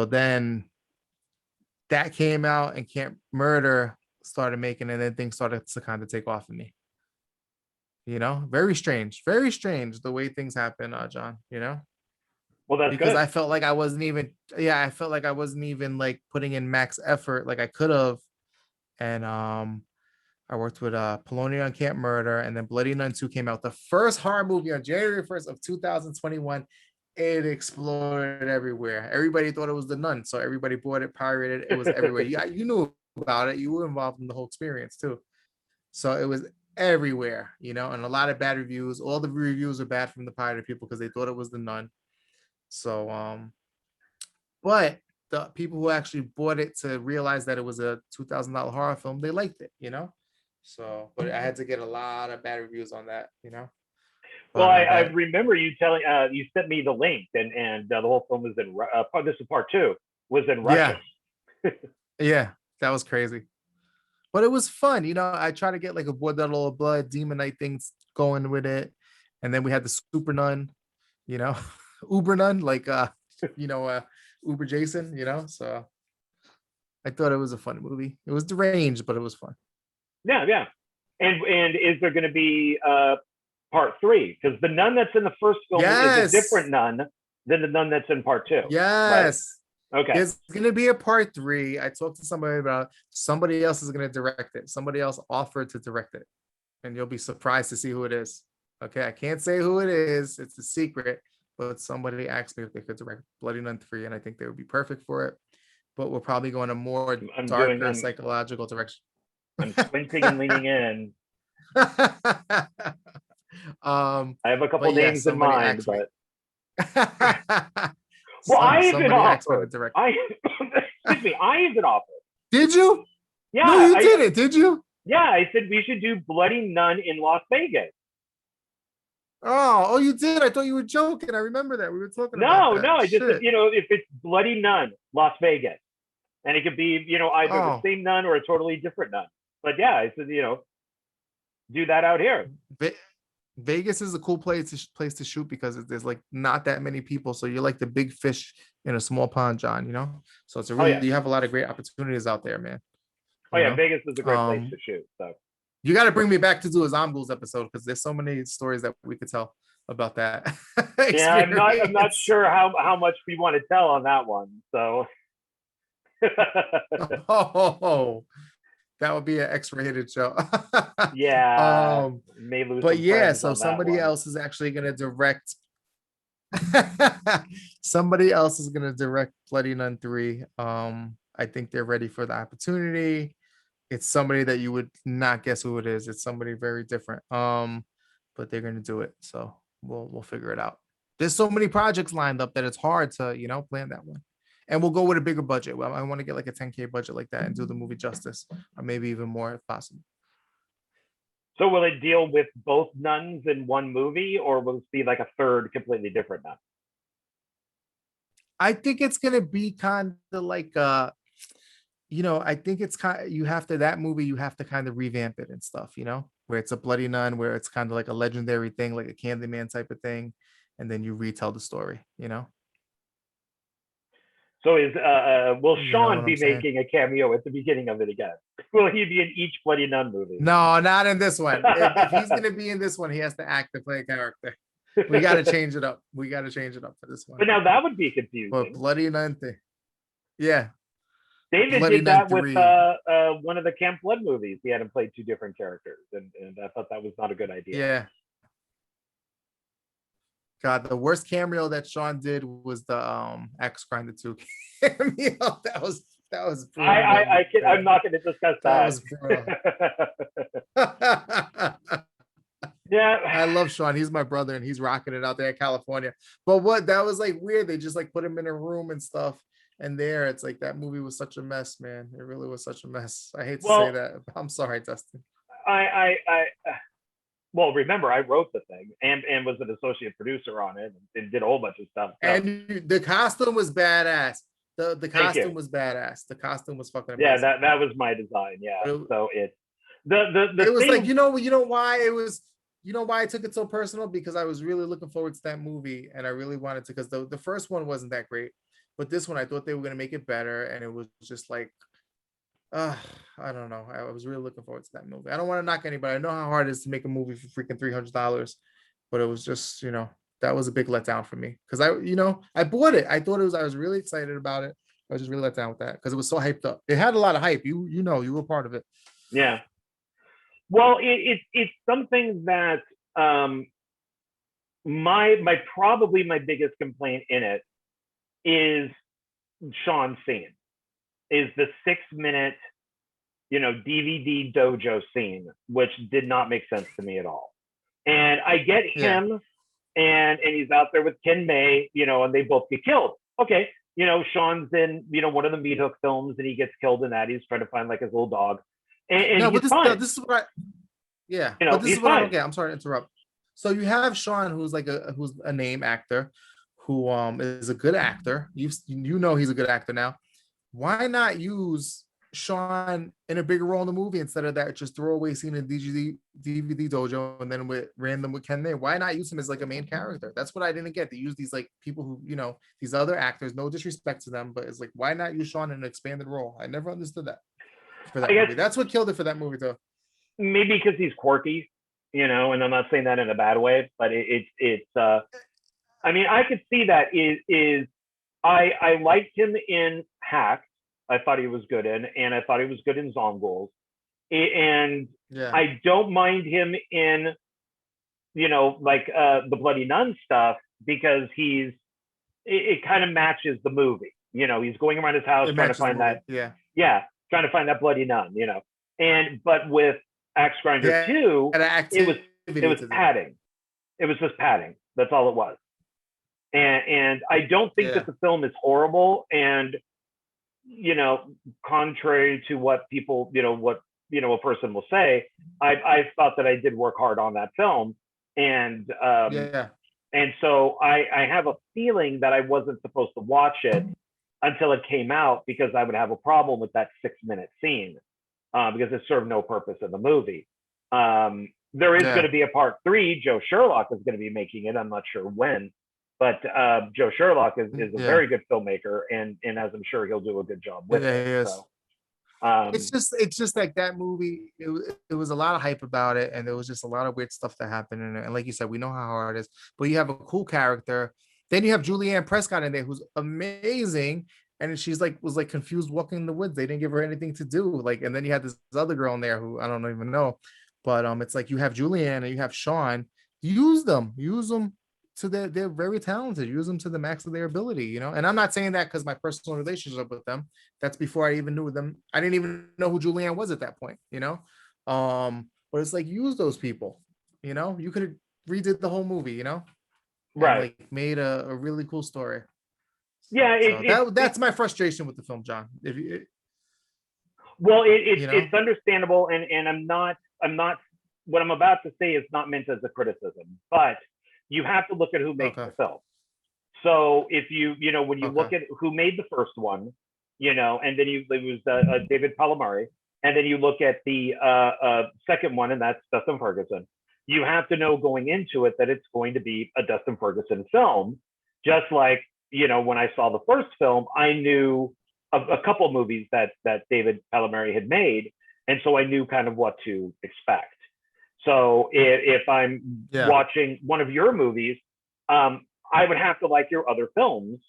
then that came out, and Camp Murder started making, and then things started to kind of take off of me. Very strange the way things happen, John. Well, that's because good. I felt like I wasn't even like putting in max effort like I could have. And I worked with Polonium on Camp Murder, and then Bloody Nun 2 came out, the first horror movie on January 1st of 2021. It exploded everywhere. Everybody thought it was The Nun, so everybody bought it, pirated. It was everywhere. You knew about it. You were involved in the whole experience too. So it was everywhere, and a lot of bad reviews. All the reviews are bad from the pirated people because they thought it was The Nun. So but the people who actually bought it to realize that it was a $2,000 horror film, they liked it, So, but I had to get a lot of bad reviews on that, Well, I remember you telling, you sent me the link, and the whole film was in, this is part 2, was in Russian. Yeah, that was crazy. but it was fun. I try to get like a Bordello of Blood, Demonite things going with it. And then we had the Super Nun, you know, Uber Nun, like, Uber Jason, so I thought it was a fun movie. It was deranged, but it was fun. Yeah. And is there going to be part 3? Because the nun that's in the first film is a different nun than the nun that's in part 2. Yes. Right? Okay. There's going to be a part 3. I talked to somebody about somebody else is going to direct it. Somebody else offered to direct it. And you'll be surprised to see who it is. Okay. I can't say who it is. It's a secret. But somebody asked me if they could direct Bloody Nun 3, and I think they would be perfect for it. But we're probably going a more darker psychological direction. I'm squinting and leaning in. I have a couple names in mind, but well, I even offered. I even offered. Did you? Yeah. No, you didn't. Did you? Yeah, I said we should do Bloody Nun in Las Vegas. Oh, you did. I thought you were joking. I remember that we were talking about that. No. I just said, if it's Bloody Nun, Las Vegas, and it could be, either the same nun or a totally different nun. But yeah, I said, do that out here. Vegas is a cool place to shoot because there's like not that many people, so you're like the big fish in a small pond, John. So it's you have a lot of great opportunities out there, man. Vegas is a great place to shoot. So you got to bring me back to do a Zombies episode because there's so many stories that we could tell about that. Yeah, I'm not sure how much we want to tell on that one. So that would be an X-rated show. Yeah. May lose. But yeah, so somebody else is actually going to direct. Somebody else is going to direct Bloody Nun 3. I think they're ready for the opportunity. It's somebody that you would not guess who it is. It's somebody very different. But they're going to do it. So we'll figure it out. There's so many projects lined up that it's hard to, plan that one. And we'll go with a bigger budget. Well, I want to get like a 10K budget like that and do the movie justice, or maybe even more if possible. So will it deal with both nuns in one movie, or will it be like a third completely different nun? I think it's gonna be kind of like I think it's that movie you have to kind of revamp it and stuff, where it's a Bloody Nun, where it's kind of like a legendary thing, like a Candyman type of thing, and then you retell the story, So will Sean be making a cameo at the beginning of it again? Will he be in each Bloody Nun movie? No, not in this one. If he's going to be in this one, he has to act to play a character. We got to change it up. For this one. But now that would be confusing. But Bloody Nun thing. Yeah. David did that with one of the Camp Blood movies. He had him play two different characters, and I thought that was not a good idea. Yeah. God, the worst cameo that Sean did was the Axe Grinder 2 cameo. That was brutal. I'm not going to discuss that. Was yeah, I love Sean. He's my brother, and he's rocking it out there in California. But that was like weird. They just like put him in a room and stuff. And it's like that movie was such a mess, man. It really was such a mess. I hate to say that. I'm sorry, Dustin. Well, remember, I wrote the thing and was an associate producer on it and did a whole bunch of stuff. So. And the costume was badass. The costume was badass. The costume was fucking amazing. Yeah, that was my design. Yeah. So it was thing, like, you know why it was, why I took it so personal? Because I was really looking forward to that movie, and I really wanted to, because the first one wasn't that great, but this one I thought they were gonna make it better, and it was just like, I don't know. I was really looking forward to that movie. I don't want to knock anybody. I know how hard it is to make a movie for freaking $300, but it was just, that was a big letdown for me, because I bought it. I was really excited about it. I was just really let down with that because it was so hyped up. It had a lot of hype. You were part of it. Yeah. Well, it's something that probably my biggest complaint in it is Sean's scene. Is the 6-minute, DVD dojo scene, which did not make sense to me at all. And I get him, and he's out there with Ken May, and they both get killed. Okay, Sean's in, one of the Meat Hook films, and he gets killed in that. He's trying to find like his little dog, and no, he's fine. This is what but this is what I don't get. I'm sorry to interrupt. So you have Sean, who's a name actor, who is a good actor. He's a good actor now. Why not use Sean in a bigger role in the movie instead of that just throwaway scene in DVD dojo and then with random with Ken there. Why not use him as like a main character? That's what I didn't get. They use these like people who, you know, these other actors, no disrespect to them, but it's like, why not use Sean in an expanded role? I never understood that for that movie. That's what killed it for that movie though. Maybe because he's quirky, you know, and I'm not saying that in a bad way, but it's I mean, I could see that I liked him in Hack. I thought he was good in, and I thought he was good in Zomgoals. And I don't mind him in, you know, like the Bloody Nun stuff, because it kind of matches the movie. You know, he's going around his house trying to find that. Trying to find that Bloody Nun, you know. But with Axe Grinder 2, it was padding. It was just padding. That's all it was. And I don't think that the film is horrible. And, you know, contrary to what people, a person will say, I thought that I did work hard on that film. And and so I have a feeling that I wasn't supposed to watch it until it came out, because I would have a problem with that 6-minute scene, because it served no purpose in the movie. There is going to be a part 3. Joe Sherlock is going to be making it. I'm not sure when. But Joe Sherlock is a very good filmmaker, and as I'm sure he'll do a good job with it. So, it's just like that movie. It was a lot of hype about it, and there was just a lot of weird stuff that happened in it. And like you said, we know how hard it is, but you have a cool character. Then you have Julianne Prescott in there, who's amazing, and she's like was like confused walking in the woods. They didn't give her anything to do. Like, and then you had this other girl in there who I don't even know, but it's like you have Julianne and you have Sean. Use them. So they're very talented. Use them to the max of their ability, you know. And I'm not saying that because my personal relationship with them. That's before I even knew them. I didn't even know who Julianne was at that point, you know. But it's like, use those people, you know. You could have redid the whole movie, you know, right? And, like, made a really cool story. Yeah, that's my frustration with the film, John. It's understandable, and I'm not. What I'm about to say is not meant as a criticism, but you have to look at who makes the film. So if when you look at who made the first one, you know, and then it was David Palomari, and then you look at the second one, and that's Dustin Ferguson. You have to know going into it that it's going to be a Dustin Ferguson film. Just like, you know, when I saw the first film, I knew a couple of movies that David Palomari had made, and so I knew kind of what to expect. So if I'm watching one of your movies, I would have to like your other films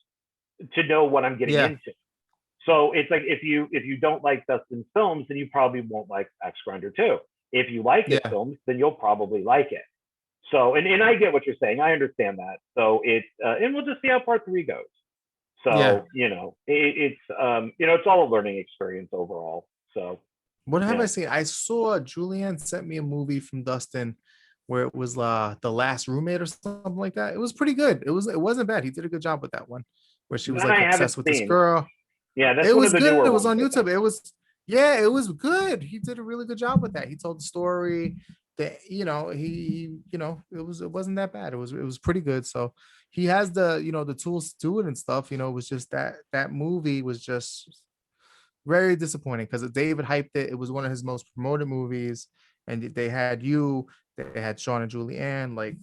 to know what I'm getting into. So it's like, if you don't like Dustin's films, then you probably won't like Axe Grinder 2. If you like his films, then you'll probably like it. So, and I get what you're saying. I understand that. So it's, and we'll just see how part 3 goes. So, you know, it's all a learning experience overall. So. What have I seen? I saw Julianne sent me a movie from Dustin where it was the last roommate or something like that. It was pretty good. It wasn't bad. He did a good job with that one, where she was like obsessed with this girl. Yeah, that's it was good. It was on YouTube. It was good. He did a really good job with that. He told the story. That, you know, it wasn't that bad. It was pretty good. So he has the tools to do it and stuff. You know, it was just that movie was just very disappointing because David hyped it. It was one of his most promoted movies, and they had Sean and Julianne. Like,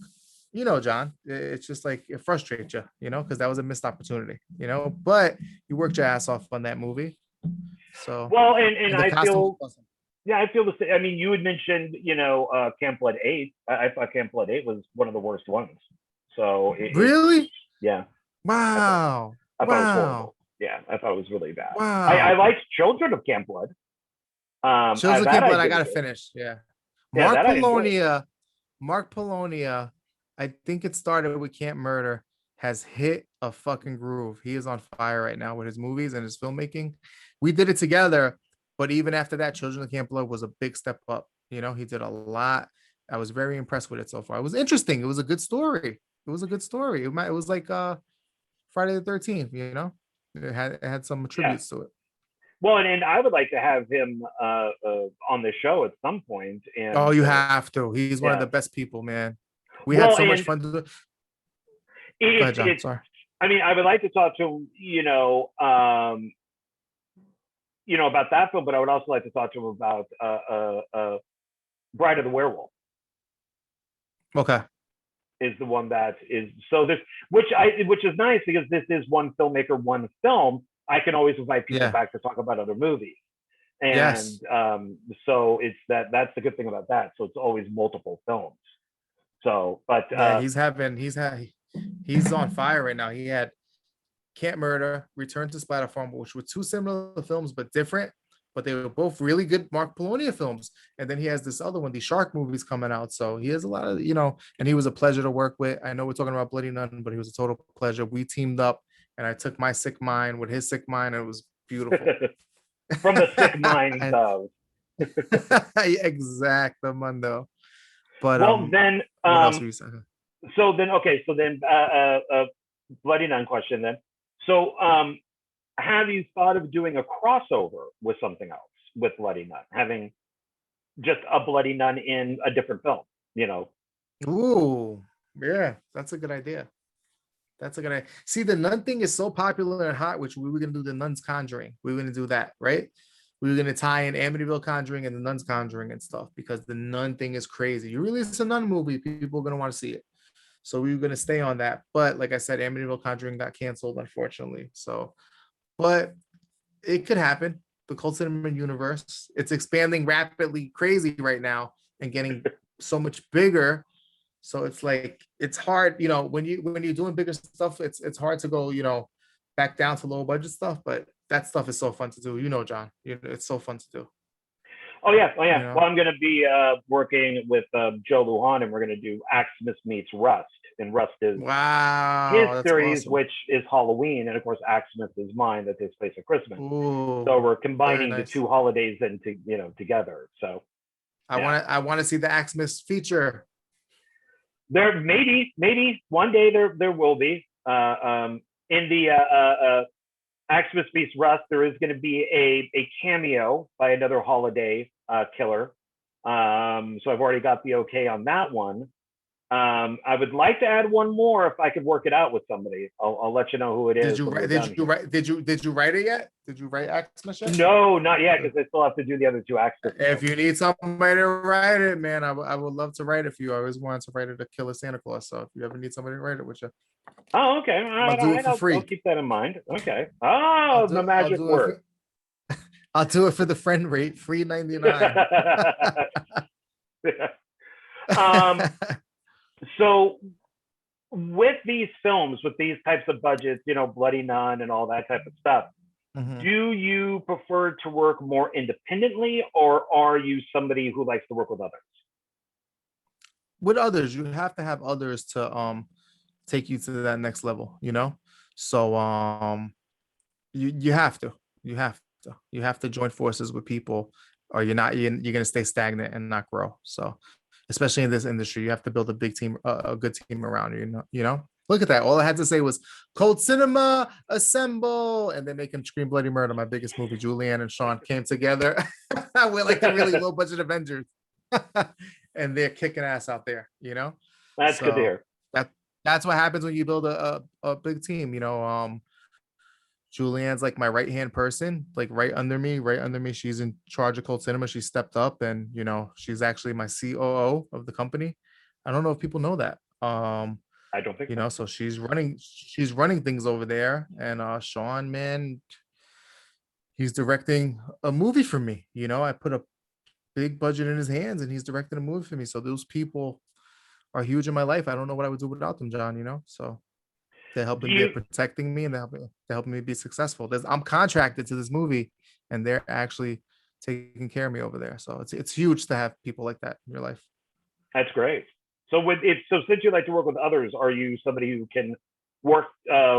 you know, John, it's just like it frustrates you, you know, because that was a missed opportunity, you know. But you worked your ass off on that movie. So well, and I feel I feel the same. I mean, you had mentioned, you know, Camp Blood 8. I thought Camp Blood 8 was one of the worst ones. So really, wow, I thought it was horrible. Yeah, I thought it was really bad. Wow. I liked Children of Camp Blood. Children of Camp Blood, I gotta finish. Yeah. Mark Polonia, I think it started with Camp Murder, has hit a fucking groove. He is on fire right now with his movies and his filmmaking. We did it together, but even after that, Children of Camp Blood was a big step up. You know, he did a lot. I was very impressed with it so far. It was interesting. It was a good story. It was like Friday the 13th, you know? It had some tributes to it. Well, and I would like to have him on the show at some point. And you have to. He's one of the best people, man. We had so much fun to do. Go ahead, John. Sorry. I mean, I would like to talk to him, you know, about that film, but I would also like to talk to him about Bride of the Werewolf. Okay. Is the one that is so this, which is nice because this is one filmmaker, one film. I can always invite people back to talk about other movies, and so it's that's the good thing about that. So it's always multiple films. So, but he's on fire right now. He had Can't Murder, Return to Splatter Farm, which were two similar films but different, but they were both really good Mark Polonia films. And then he has this other one, the shark movies coming out. So he has a lot of, and he was a pleasure to work with. I know we're talking about Bloody Nun, but he was a total pleasure. We teamed up and I took my sick mind with his sick mind, and it was beautiful. From the sick mind of. Exactamundo. But then what else were you saying? So then Bloody Nun question then. So have you thought of doing a crossover with something else with Bloody Nun, having just a Bloody Nun in a different film, Ooh, yeah, that's a good idea. That's a good idea. See, the Nun thing is so popular and hot, which we were going to do the Nun's Conjuring. We were going to do that, right? We were going to tie in Amityville Conjuring and the Nun's Conjuring and stuff, because the Nun thing is crazy. You release a Nun movie, people are going to want to see it. So we were going to stay on that. But like I said, Amityville Conjuring got canceled, unfortunately. So, but it could happen. The cult cinema universe, it's expanding rapidly, crazy right now, and getting so much bigger. So it's like, it's hard, when you're doing bigger stuff, it's hard to go, back down to low budget stuff. But that stuff is so fun to do, John. It's so fun to do. Oh yeah. Well, I'm going to be working with Joe Lujan, and we're going to do Axmas meets Rust, and Rust is his series, awesome. Which is Halloween, and of course Axmas is mine, that takes place at Christmas. Ooh, so we're combining the two holidays into together. So I want to see the Axmas feature. There maybe one day there will be in the Axmas meets Rust. There is going to be a cameo by another holiday killer. So I've already got the okay on that one. I would like to add one more if I could work it out with somebody. I'll let you know who it is. Did you write it yet? Did you write Axmas yet? No, not yet, because I still have to do the other two Axmas. If you need somebody to write it, man, I would love to write it for you. I always wanted to write it, a Killer Santa Claus. So if you ever need somebody to write it with you. Oh, okay. All right. I'll do it for free. I'll keep that in mind. Okay. Oh, the magic word. I'll do it for the friend rate, free $99. So with these films, with these types of budgets, Bloody Nun and all that type of stuff, do you prefer to work more independently, or are you somebody who likes to work with others? With others, you have to have others to take you to that next level, So you have to join forces with people, or you're gonna stay stagnant and not grow. So especially in this industry, you have to build a big team, a good team around you. Look at that. All I had to say was Cult Cinema Assemble, and then they can scream bloody murder. My biggest movie, Julianne and Sean came together. We're like the really low budget Avengers. And they're kicking ass out there, That's good to hear. That's what happens when you build a big team. Julianne's like my right-hand person, like right under me. She's in charge of Cult Cinema. She stepped up, and she's actually my COO of the company. I don't know if people know that. I don't think so. So she's running things over there. And Sean, man, he's directing a movie for me. I put a big budget in his hands, and he's directing a movie for me. So those people are huge in my life. I don't know what I would do without them, John. So they're helping, they're protecting me, and they're helping me be successful. I'm contracted to this movie, and they're actually taking care of me over there. So it's huge to have people like that in your life. That's great. So since you like to work with others, are you somebody who can work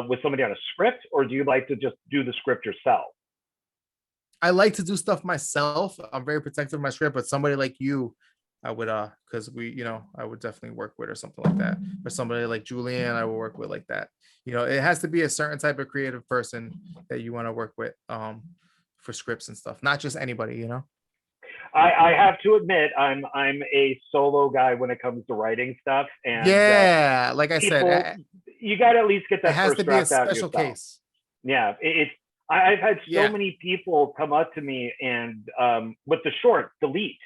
with somebody on a script, or do you like to just do the script yourself? I like to do stuff myself. I'm very protective of my script, but somebody like you, I would, because I would definitely work with, or something like that. Or somebody like Julianne, I will work with like that. It has to be a certain type of creative person that you want to work with for scripts and stuff, not just anybody, I have to admit, I'm a solo guy when it comes to writing stuff. And like I said, you got to at least get that. It has first to be a draft out special yourself. case. Yeah, I've had so many people come up to me and with the short delete.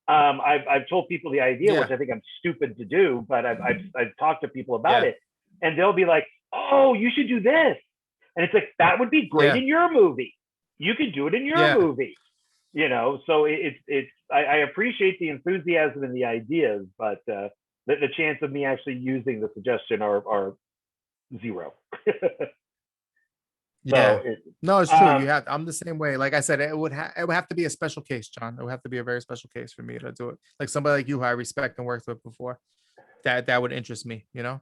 I've told people the idea, which I think I'm stupid to do, but I've talked to people about it, and they'll be like, "Oh, you should do this," and it's like, that would be great in your movie. You could do it in your movie, you know. So I appreciate the enthusiasm and the ideas, but the chance of me actually using the suggestion are zero. Yeah. So no, it's true. I'm the same way. Like I said, it would have to be a special case, John. It would have to be a very special case for me to do it. Like somebody like you who I respect and worked with before. That would interest me, you know?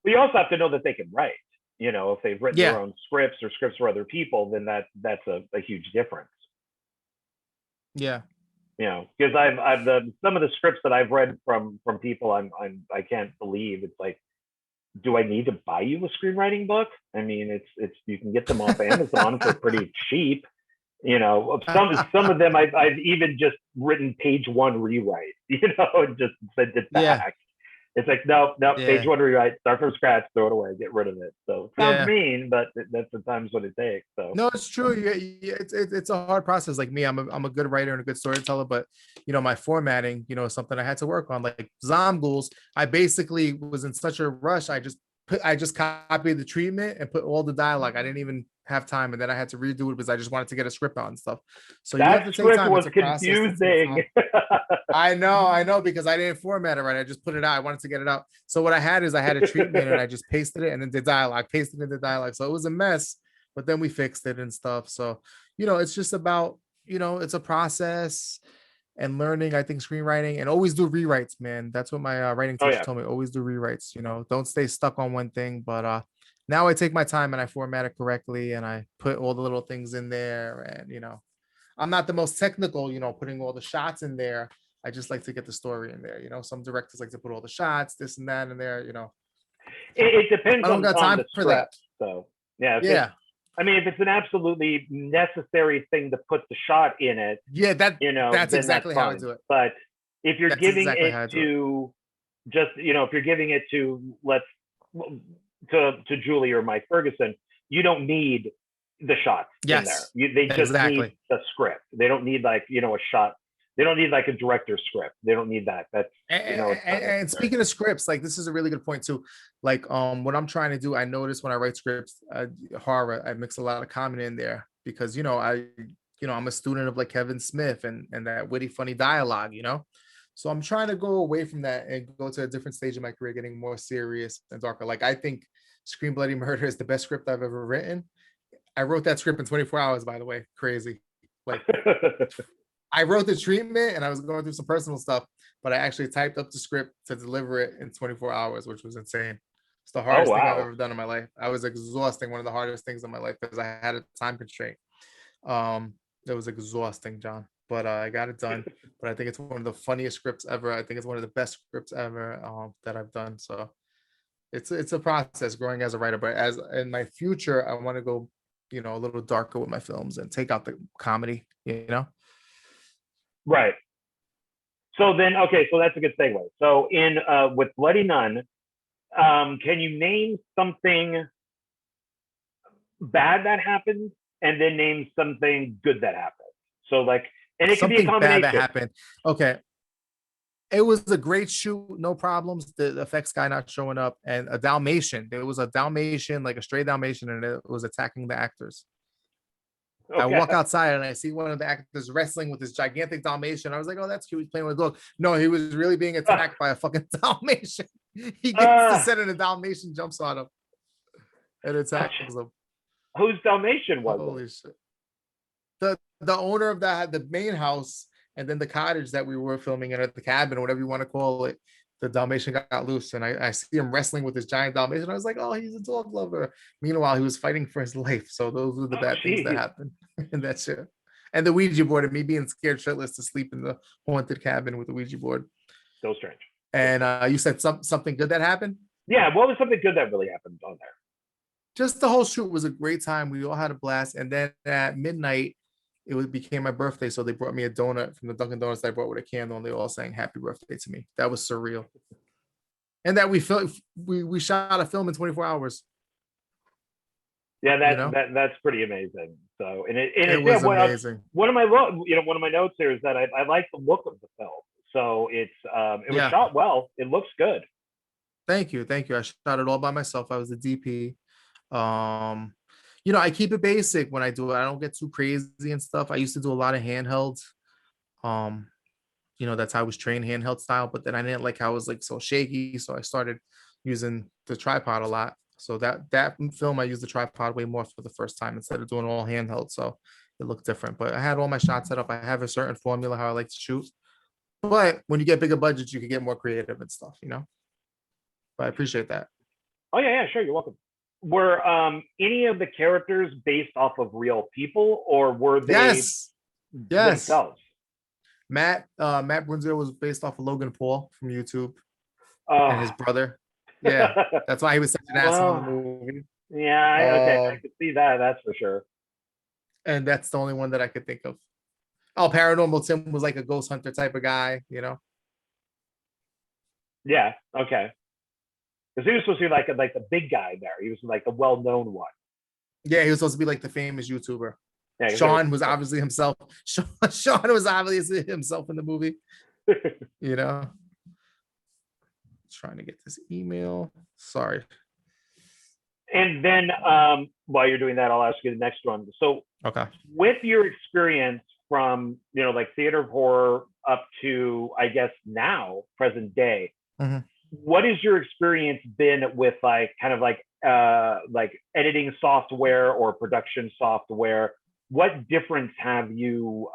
But you also have to know that they can write. You know, if they've written their own scripts or scripts for other people, then that's a huge difference. Yeah. You know, because I've some of the scripts that I've read from people I can't believe. It's like, do I need to buy you a screenwriting book? I mean, it's you can get them off Amazon for pretty cheap. You know, some of them I've even just written page 1 rewrite, you know, and just sent it back. It's like, no, page 1 rewrite, start from scratch, throw it away, get rid of it. So it sounds mean, but that's sometimes what it takes. So no, it's true. It's a hard process. Like me, I'm a good writer and a good storyteller, but you know, my formatting, you know, is something I had to work on. Like Zomghouls, I basically was in such a rush. I just copied the treatment and put all the dialogue. I didn't even have time, and then I had to redo it because I just wanted to get a script out and stuff. So that you have to take time. Was confusing. I know because I didn't format it right. I just put it out. I wanted to get it out. So what I had is I had a treatment and I just pasted it and then the dialogue, pasted in the dialogue. So it was a mess, but then we fixed it and stuff. So, you know, it's just about, you know, it's a process and learning, I think, screenwriting, and always do rewrites, man. That's what my writing teacher told me. Always do rewrites, you know, don't stay stuck on one thing. But now I take my time and I format it correctly and I put all the little things in there. And, you know, I'm not the most technical, you know, putting all the shots in there. I just like to get the story in there. You know, some directors like to put all the shots, this and that in there, you know. It depends I don't got time the for that. So yeah. I mean, if it's an absolutely necessary thing to put the shot in it, you know, that's exactly how I do it. But if you're giving it to just, you know, if you're giving it to to Julie or Mike Ferguson, you don't need the shots in there. They just need the script. They don't need, like, you know, a shot. They don't need like a director's script. They don't need that. That's, you know. And speaking of scripts, like, this is a really good point too. Like, what I'm trying to do, I notice when I write scripts, horror, I mix a lot of comedy in there because, you know, I'm a student of like Kevin Smith and that witty, funny dialogue, you know. So I'm trying to go away from that and go to a different stage of my career, getting more serious and darker. Like, I think Scream Bloody Murder is the best script I've ever written. I wrote that script in 24 hours, by the way. Crazy. Like, I wrote the treatment and I was going through some personal stuff, but I actually typed up the script to deliver it in 24 hours, which was insane. It's the hardest thing I've ever done in my life. I was exhausting. One of the hardest things in my life because I had a time constraint. It was exhausting, John, but I got it done. But I think it's one of the funniest scripts ever. I think it's one of the best scripts ever that I've done. So it's a process growing as a writer, but as in my future, I want to go, you know, a little darker with my films and take out the comedy, you know? Right. So then, okay, so that's a good segue. So in with Bloody Nun, can you name something bad that happened and then name something good that happened? So like, and it could be a combination. Bad that happened. Okay. It was a great shoot, no problems. The effects guy not showing up, and a Dalmatian. There was a Dalmatian, like a stray Dalmatian, and it was attacking the actors. Okay. I walk outside and I see one of the actors wrestling with this gigantic Dalmatian. I was like, "Oh, that's cute. He's playing with a dog." No, he was really being attacked by a fucking Dalmatian. He gets to set and a Dalmatian jumps on him and attacks him. Whose Dalmatian was Holy shit! The owner of the main house. And then the cottage that we were filming in, at the cabin, whatever you want to call it, the Dalmatian got loose. And I see him wrestling with this giant Dalmatian. I was like, oh, he's a dog lover. Meanwhile, he was fighting for his life. So those were the bad things that happened in that shit. And the Ouija board, and me being scared shitless to sleep in the haunted cabin with the Ouija board. So strange. And you said something good that happened? Yeah, what was something good that really happened on there? Just the whole shoot was a great time. We all had a blast. And then at midnight, became my birthday, so they brought me a donut from the Dunkin' Donuts that I brought with a candle, and they all sang happy birthday to me. That was surreal. And that we shot a film in 24 hours. Yeah, You know, that's pretty amazing. So, and it it's was amazing. one of my one of my notes here is that I like the look of the film. So it was Yeah. shot well. It looks good. Thank you. Thank you. I shot it all by myself. I was the DP. Um, you know, I keep it basic when I do it. I don't get too crazy and stuff. I used to do a lot of handhelds. Um, you know, that's how I was trained handheld style, but then I didn't like how it was like so shaky. So I started using the tripod a lot. So that film I used the tripod way more for the first time instead of doing all handheld. So it looked different. But I had all my shots set up. I have a certain formula how I like to shoot. But when you get bigger budgets, you can get more creative and stuff, you know. But I appreciate that. Oh yeah, sure. You're welcome. Were any of the characters based off of real people, or were they Yes. Yes. themselves? Matt Brunzio was based off of Logan Paul from YouTube and Oh, his brother. Yeah. That's why he was such an asshole in the well, movie. yeah. Okay, I could see that. That's for sure. And that's the only one that I could think of. Oh, Paranormal Tim was like a ghost hunter type of guy, you know? Yeah. Okay. Because he was supposed to be like the big guy there. He was like the well known one. Yeah, he was supposed to be like the famous YouTuber. Yeah. Sean was obviously himself. Sean was obviously himself in the movie, you know? Trying to get this email. Sorry. And then while you're doing that, I'll ask you the next one. So, Okay. with your experience from like theater of horror up to I guess now present day, what has your experience been with like kind of like editing software or production software? What difference have you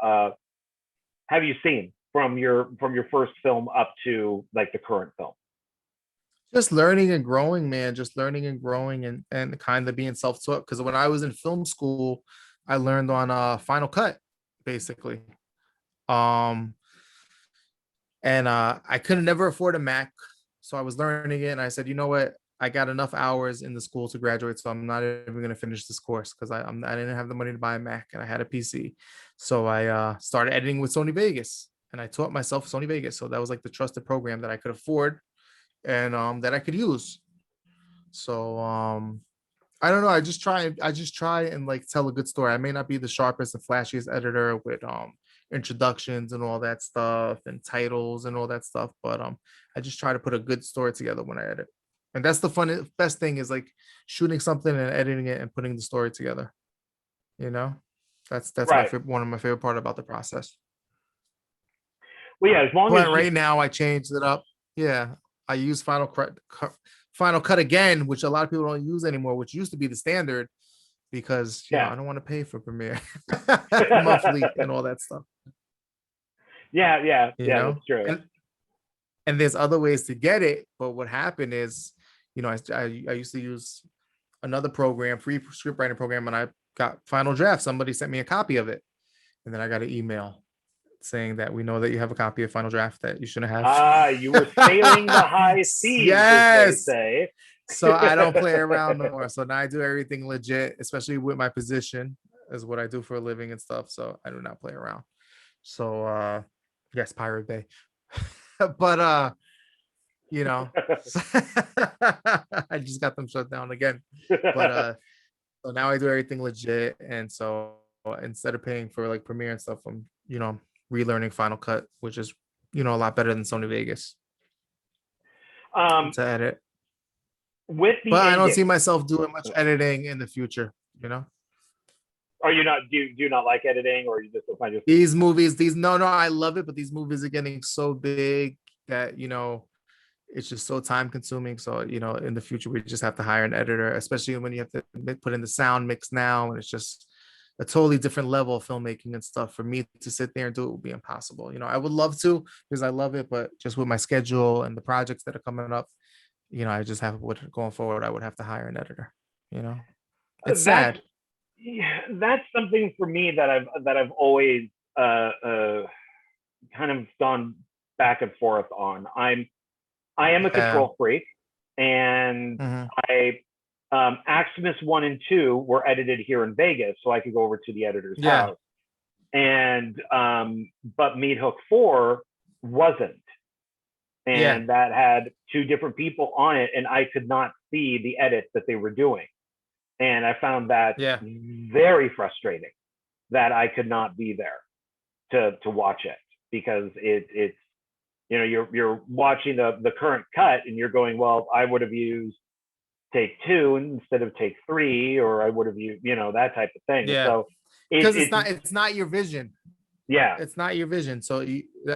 seen from your first film up to like the current film? Just learning and growing, man. Just learning and growing and kind of being self-taught. Because when I was in film school, I learned on Final Cut, basically. Um, and I couldn't never afford a Mac, so I was learning it. And I said, you know what? I got enough hours in the school to graduate, so I'm not even going to finish this course because I didn't have the money to buy a Mac and I had a PC. So I started editing with Sony Vegas, and I taught myself Sony Vegas. So that was like the trusted program that I could afford and that I could use. So I don't know. I just try and like tell a good story. I may not be the sharpest and flashiest editor with introductions and all that stuff and titles and all that stuff, but I just try to put a good story together when I edit. And that's the best thing is like shooting something and editing it and putting the story together. You know? That's Right. one of my favorite part about the process. Well, yeah, as long as right now I changed it up. Yeah. I use Final Cut again, which a lot of people don't use anymore, which used to be the standard because you know I don't want to pay for Premiere monthly and all that stuff. Yeah, you know? that's true. And there's other ways to get it, but what happened is, you know, I used to use another program, free script writing program, and I got Final Draft. Somebody sent me a copy of it, and then I got an email saying that we know that you have a copy of Final Draft that you shouldn't have. You were sailing the high seas, yes. As they say. So I don't play around no more. So now I do everything legit, especially with my position is what I do for a living and stuff. So I do not play around. So yes, Pirate Bay. But you know, I just got them shut down again. But so now I do everything legit. And so instead of paying for like Premiere and stuff, I'm, you know, relearning Final Cut, which is, you know, a lot better than Sony Vegas. To edit. But I don't see myself doing much editing in the future, you know. Are you not do you not like editing, or you just don't find yourself? These movies, no, I love it, but these movies are getting so big that, you know, it's just so time consuming. So, you know, in the future, we just have to hire an editor, especially when you have to put in the sound mix now. And it's just a totally different level of filmmaking and stuff. For me to sit there and do it would be impossible. You know, I would love to because I love it, but just with my schedule and the projects that are coming up, you know, I just have going forward, I would have to hire an editor, you know. It's sad. That's something for me that I've always kind of gone back and forth on. I am a control freak, and I Aximus 1 and 2 were edited here in Vegas, so I could go over to the editor's house. And but Meat Hook 4 wasn't. And that had two different people on it, and I could not see the edits that they were doing. And I found that very frustrating that I could not be there to watch it, because it's, you know, you're watching the current cut and you're going, well, I would have used take 2 instead of take 3, or I would have used, you know, that type of thing. Yeah. So because it's not your vision. Yeah. It's not your vision. So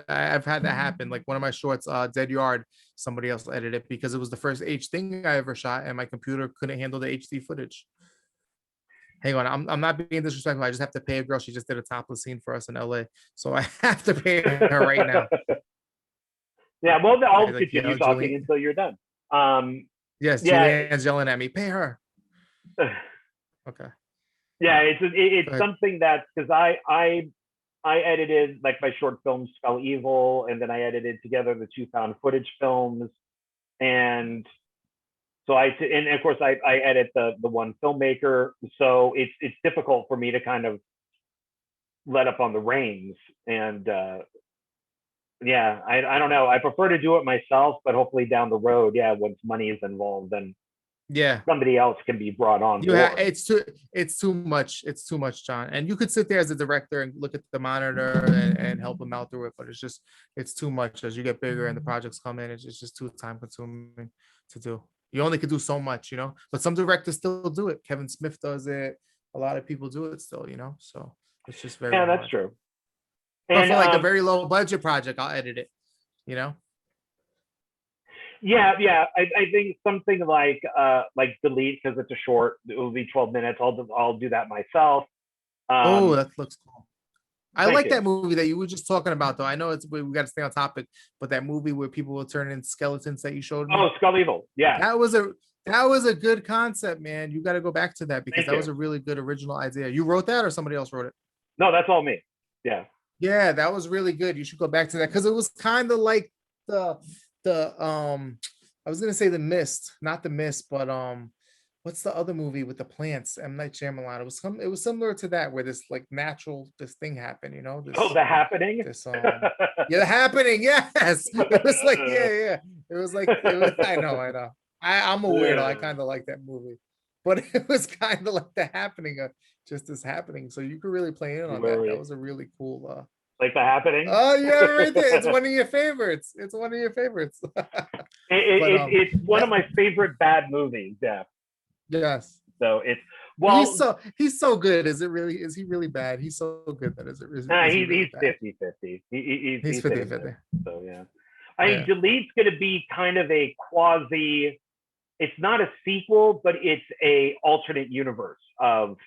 I've had that happen. Like one of my shorts, Dead Yard, somebody else edited it because it was the first H thing I ever shot, and my computer couldn't handle the HD footage. Hang on, I'm not being disrespectful. I just have to pay a girl. She just did a topless scene for us in LA, so I have to pay her right now. Yeah, well, I'll continue talking until you're done. Yes, Julianne's yelling at me. Pay her. Okay. Yeah, it's something that, because I edited like my short film Skull Evil, and then I edited together the 2 found footage films, and so and of course I edit the one Filmmaker. So it's difficult for me to kind of let up on the reins, and yeah, I don't know. I prefer to do it myself, but hopefully down the road, once money is involved, then somebody else can be brought on board. It's too much. It's too much, John. And you could sit there as a director and look at the monitor and help them out through it, but it's too much as you get bigger and the projects come in. It's just too time consuming to do. You only could do so much, you know. But some directors still do it. Kevin Smith does it. A lot of people do it still, you know. So it's just very that's true. But for like a very low budget project, I'll edit it, you know. Yeah. I think something like Delete, because it's a short. It will be 12 minutes. I'll do that myself. That looks cool. I like that movie that you were just talking about, though. I know we got to stay on topic, but that movie where people will turn in skeletons that you showed me. Oh, Skull Evil. Yeah, that was a good concept, man. You got to go back to that because that was a really good original idea. You wrote that, or somebody else wrote it? No, that's all me. Yeah. Yeah, that was really good. You should go back to that because it was kind of like the I was gonna say The Mist, not The Mist, but what's the other movie with the plants? M. Night Shyamalan. It was similar to that, where this like this thing happened, you know? The Happening. The Happening. Yes, it was like It was like I know. I'm a weirdo. I kind of like that movie, but it was kind of like The Happening, just this happening. So you could really play in on that. That was a really cool. Like The Happening. Oh yeah, right there. It's one of your favorites. It's one of your favorites. It's one of my favorite bad movies. Yeah. Yes. So it's he's so good. Is he really bad? He's so good that is it? He's 50-50. He's 50-50. So yeah. I mean, Delete's going to be kind of a quasi. It's not a sequel, but it's a alternate universe of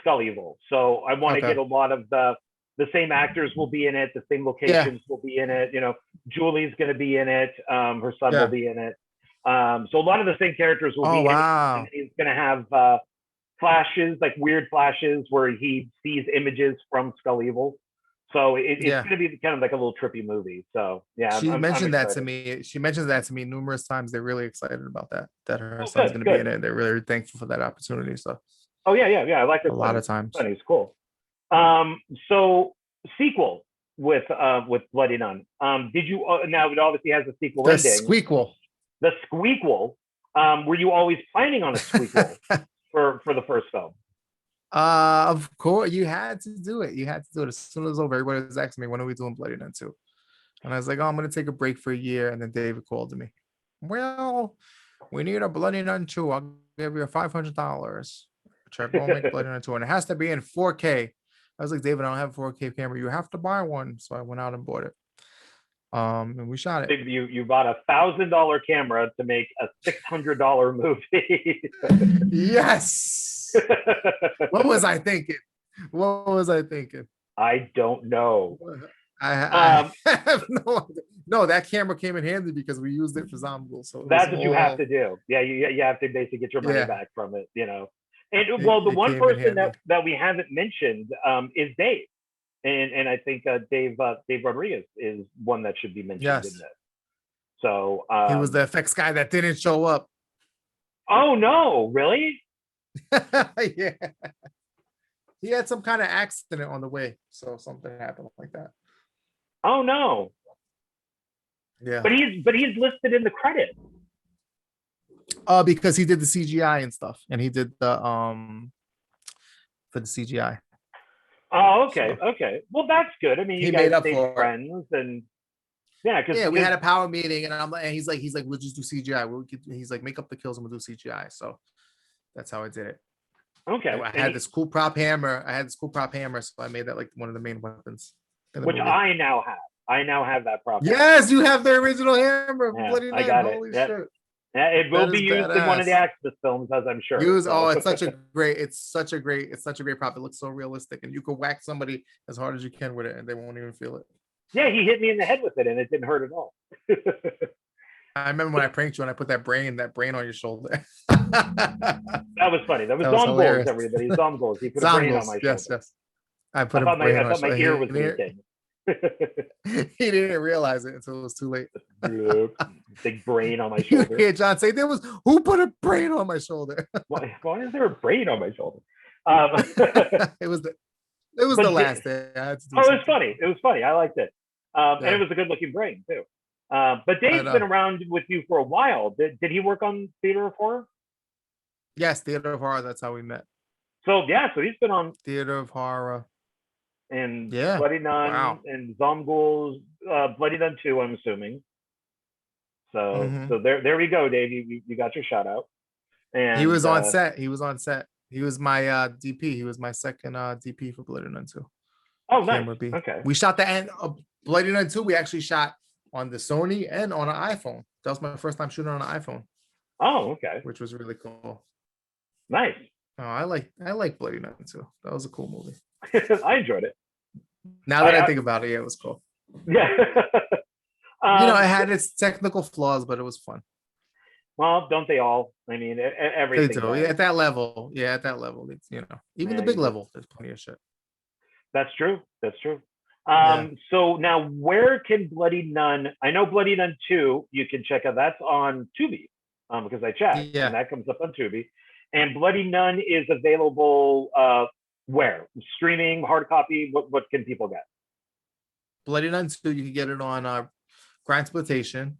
Skull Evil. So I want to get a lot of the same actors will be in it, the same locations will be in it. You know, Julie's going to be in it. Her son will be in it. So a lot of the same characters will be in it. And he's going to have flashes, like weird flashes, where he sees images from Skull Evil. So it's going to be kind of like a little trippy movie. So yeah, she mentioned that to me. She mentions that to me numerous times. They're really excited about that her son's going to be in it. They're really thankful for that opportunity. So. Oh yeah. I like it a lot of times. It's cool. So sequel with Bloody Nun. Did you now it obviously has a sequel ending. The squeakquel. Were you always planning on a squeakquel for the first film? Of course, you had to do it. As soon as it was over, everybody was asking me, when are we doing Bloody Nun 2? And I was like, I'm gonna take a break for a year. And then David called me. Well, we need a Bloody Nun 2. I'll give you $500. Check, we'll make Bloody Nun 2, and it has to be in 4K. I was like, David, I don't have a 4K camera. You have to buy one. So I went out and bought it. And we shot it. You bought $1,000 camera to make a $600 movie. Yes. What was I thinking? I don't know. I have no idea. No, that camera came in handy because we used it for Zombie. So that's what you have to do. Yeah, you have to basically get your money back from it, you know. And the one person that we haven't mentioned is Dave. And I think Dave Rodriguez is one that should be mentioned in this. So he was the effects guy that didn't show up. Oh no, really? Yeah. He had some kind of accident on the way, so something happened like that. Oh no. Yeah. But he's listed in the credits. Because he did the CGI and stuff, and he did the for the CGI. Oh, okay, so, okay. Well, that's good. I mean, you guys stayed friends, and yeah, we had a power meeting, and and he's like, we'll just do CGI. He's like, make up the kills and we'll do CGI. So that's how I did it. Okay. I had this cool prop hammer. So I made that like one of the main weapons. Which movie. I now have. I now have that prop. Yes, you have the original hammer. Yeah, Bloody Nun. I got Holy it. shit. Yeah, it will be used in one of the Occultist films, as I'm sure. It's such a great prop. It looks so realistic, and you can whack somebody as hard as you can with it, and they won't even feel it. Yeah, he hit me in the head with it, and it didn't hurt at all. I remember when I pranked you and I put that brain on your shoulder. That was funny. That was Zomgoals, everybody. Zomgoals. He put a brain on my shoulder. Yes. I thought my ear was bleeding. He didn't realize it until it was too late. Big brain on my shoulder. Yeah, John say who put a brain on my shoulder? Why is there a brain on my shoulder? It was the last day. It was funny. It was funny. I liked it. And it was a good looking brain too. But Dave's been around with you for a while. Did he work on Theater of Horror? Yes, Theater of Horror. That's how we met. So he's been on Theater of Horror and Bloody Nun and Zomgoals, Bloody Nun 2, I'm assuming. So there we go, Dave. You got your shout out. And he was on set. He was my DP. He was my second DP for Bloody Nun 2. Oh, nice. Okay. We shot the end of Bloody Nun 2. We actually shot on the Sony and on an iPhone. That was my first time shooting on an iPhone. Oh, okay. Which was really cool. Nice. Oh, I like Bloody Nun 2. That was a cool movie. I enjoyed it. Now that I think about it, it was cool. Yeah. It had its technical flaws, but it was fun. Well, don't they all? I mean, everything. They do. Yeah, at that level. Yeah, at that level. It's, even the big level, there's plenty of shit. That's true. So now where can Bloody Nun, I know Bloody Nun 2, you can check out, that's on Tubi, because I checked, and that comes up on Tubi. And Bloody Nun is available where? Streaming, hard copy, what can people get? Bloody Nun 2, you can get it on Grindsploitation,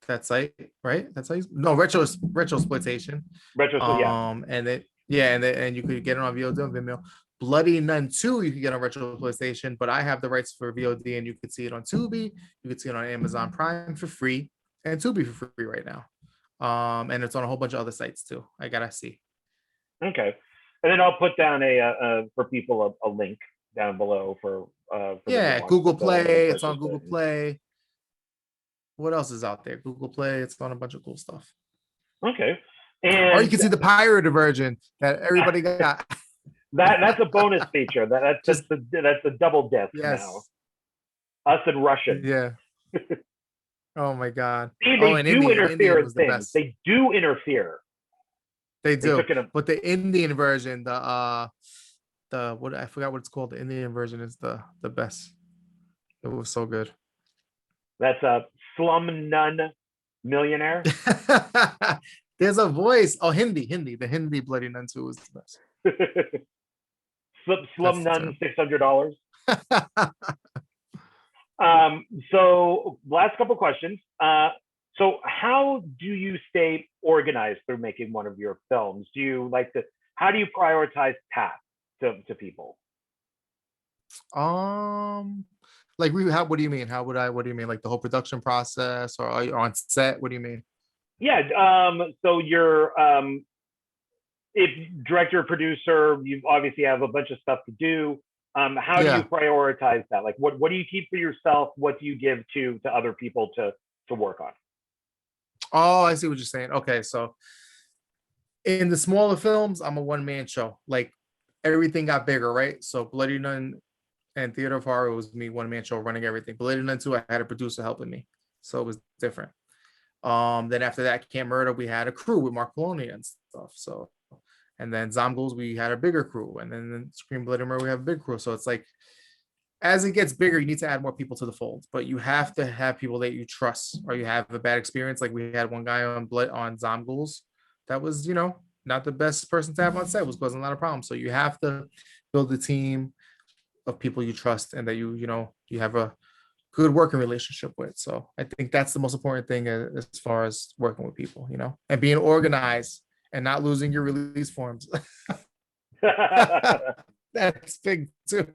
that site, right? That's how Retrosploitation. And you could get it on VOD and Vimeo. Bloody Nun 2, you can get on Retrosploitation, but I have the rights for VOD, and you can see it on Tubi. You can see it on Amazon Prime for free, and Tubi for free right now. And it's on a whole bunch of other sites too. I gotta see. Okay, and then I'll put down for people a link down below for Google Play. It's on Google Play. What else is out there? Google Play. It's on a bunch of cool stuff. Okay, or you can see the pirated version that everybody got. That's a bonus feature. That's the double disc now. Us in Russian. Yeah. Oh my God. See, they do interfere in things. They do interfere. They do. But the Indian version, the what, I forgot what it's called. The Indian version is the best. It was so good. That's a Slum Nun Millionaire. There's a voice. Oh, Hindi. The Hindi Bloody Nun 2 was the best. Slum Nun $600. So last couple questions. So how do you stay organized through making one of your films? How do you prioritize tasks to people? What do you mean? What do you mean? Like the whole production process, or are you on set? What do you mean? Yeah. So you're if director, producer, you obviously have a bunch of stuff to do. How do you prioritize that? Like what do you keep for yourself? What do you give to other people to work on? Oh, I see what you're saying. Okay, so in the smaller films, I'm a one-man show. Like everything got bigger, right? So Bloody Nun and Theater of Horror was me, one-man show running everything. Bloody Nun 2, I had a producer helping me, so it was different. Then after that, Camp Murder, we had a crew with Mark Poloni and stuff. So, and then Zomgoals, we had a bigger crew, and then Scream Bloody Murder, we have a big crew. So it's like, as it gets bigger, you need to add more people to the fold, but you have to have people that you trust, or you have a bad experience. Like we had one guy on Zomgoals that was, not the best person to have on set, was causing a lot of problems. So you have to build a team of people you trust, and that you have a good working relationship with. So I think that's the most important thing as far as working with people, and being organized and not losing your release forms. That's big too.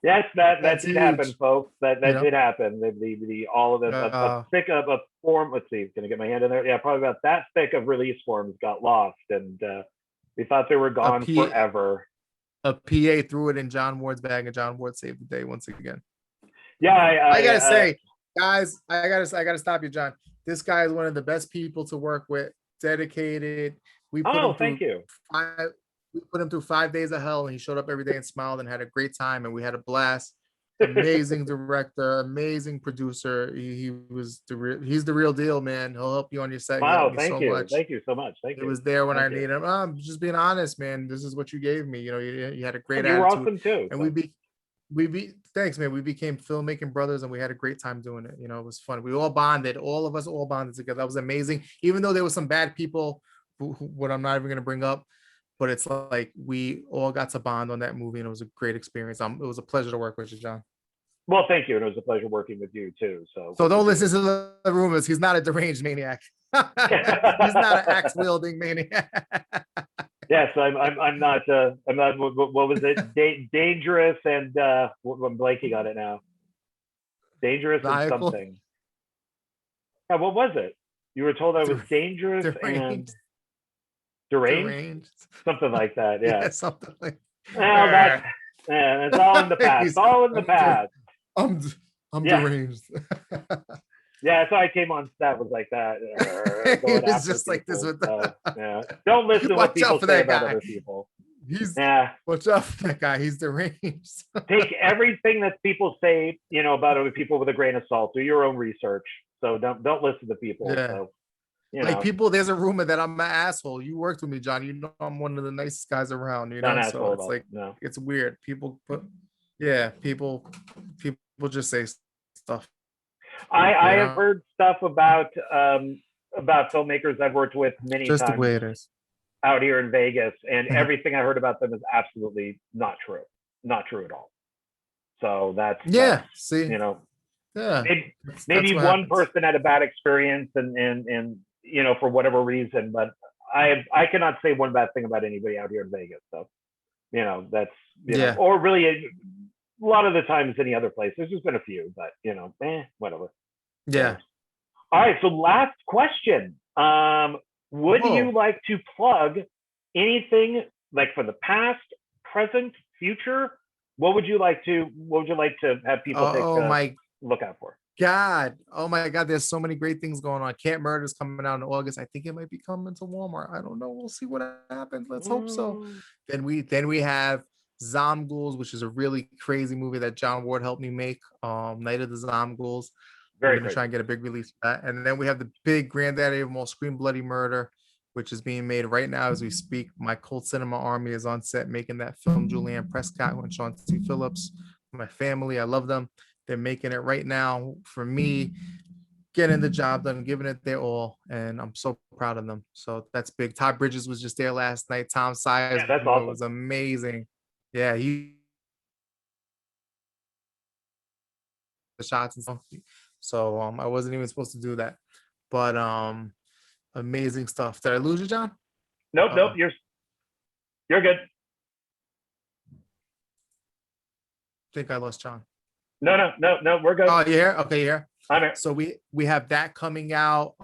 Yes, that That's did huge. happen, folks. That did happen. The all of this a thick of a form. Let's see, gonna get my hand in there. Yeah, probably about that thick of release forms got lost, and we thought they were gone forever. A PA threw it in John Ward's bag, and John Ward saved the day once again. Yeah, I gotta say, guys, I gotta stop you, John. This guy is one of the best people to work with. Dedicated. We put him thank you. We put him through 5 days of hell, and he showed up every day and smiled and had a great time, and we had a blast. Amazing director, amazing producer. He's the real deal, man. He'll help you on your set. Wow, thank you so much. Thank you. He was there when I needed him. I'm just being honest, man. This is what you gave me. You had a great attitude. You were awesome too. And thanks, man. We became filmmaking brothers, and we had a great time doing it. It was fun. We all bonded. All of us all bonded together. That was amazing. Even though there were some bad people, what I'm not even going to bring up, but it's like we all got to bond on that movie, and it was a great experience. It was a pleasure to work with you, John. Well, thank you, and it was a pleasure working with you too. So don't listen to the rumors. He's not a deranged maniac. He's not an axe wielding maniac. Yes, I'm not. What was it? Dangerous and I'm blanking on it now. Dangerous and something. Yeah, what was it? You were told I was dangerous and deranged, something like that. Yeah, something like. Well, it's all in the past. All in the past. I'm deranged. Yeah, so I came on set was like that. It was just people, like this with yeah. Don't listen to what people say about other people. Watch out for that guy. He's deranged. Take everything that people say, about other people with a grain of salt. Do your own research. So don't listen to people. Yeah. So, like people, there's a rumor that I'm an asshole. You worked with me, John. I'm one of the nicest guys around. So it's like it's weird. People just say stuff. I have heard stuff about filmmakers I've worked with many times. Just the way it is. Out here in Vegas, and everything I heard about them is absolutely not true at all. So that's see, maybe one person had a bad experience, and for whatever reason, but I cannot say one bad thing about anybody out here in Vegas. So that's or really a lot of the times any other place. There's just been a few, but whatever. Yeah. All right. So last question. Would you like to plug anything like from the past, present, future? What would you like to have people look out for? Oh my God, there's so many great things going on. Camp Murder's coming out in August. I think it might be coming to Walmart. I don't know. We'll see what happens. Let's hope so. Then we have Zomghouls, which is a really crazy movie that John Ward helped me make. Night of the Zomghouls. We're gonna try and get a big release for that. And then we have the big granddaddy of them all, Scream Bloody Murder, which is being made right now as we speak. My Cult Cinema Army is on set making that film. Julianne Prescott and Sean T. Phillips, my family, I love them. They're making it right now for me, getting the job done, giving it their all, and I'm so proud of them. So that's big. Todd Bridges was just there last night. Tom Sayers was amazing. Yeah, the shots and stuff. So I wasn't even supposed to do that, but amazing stuff. Did I lose you, John? Nope. You're good. I think I lost John. No, we're good. Oh, you're here? Okay, you're here. I'm here. So we have that coming out.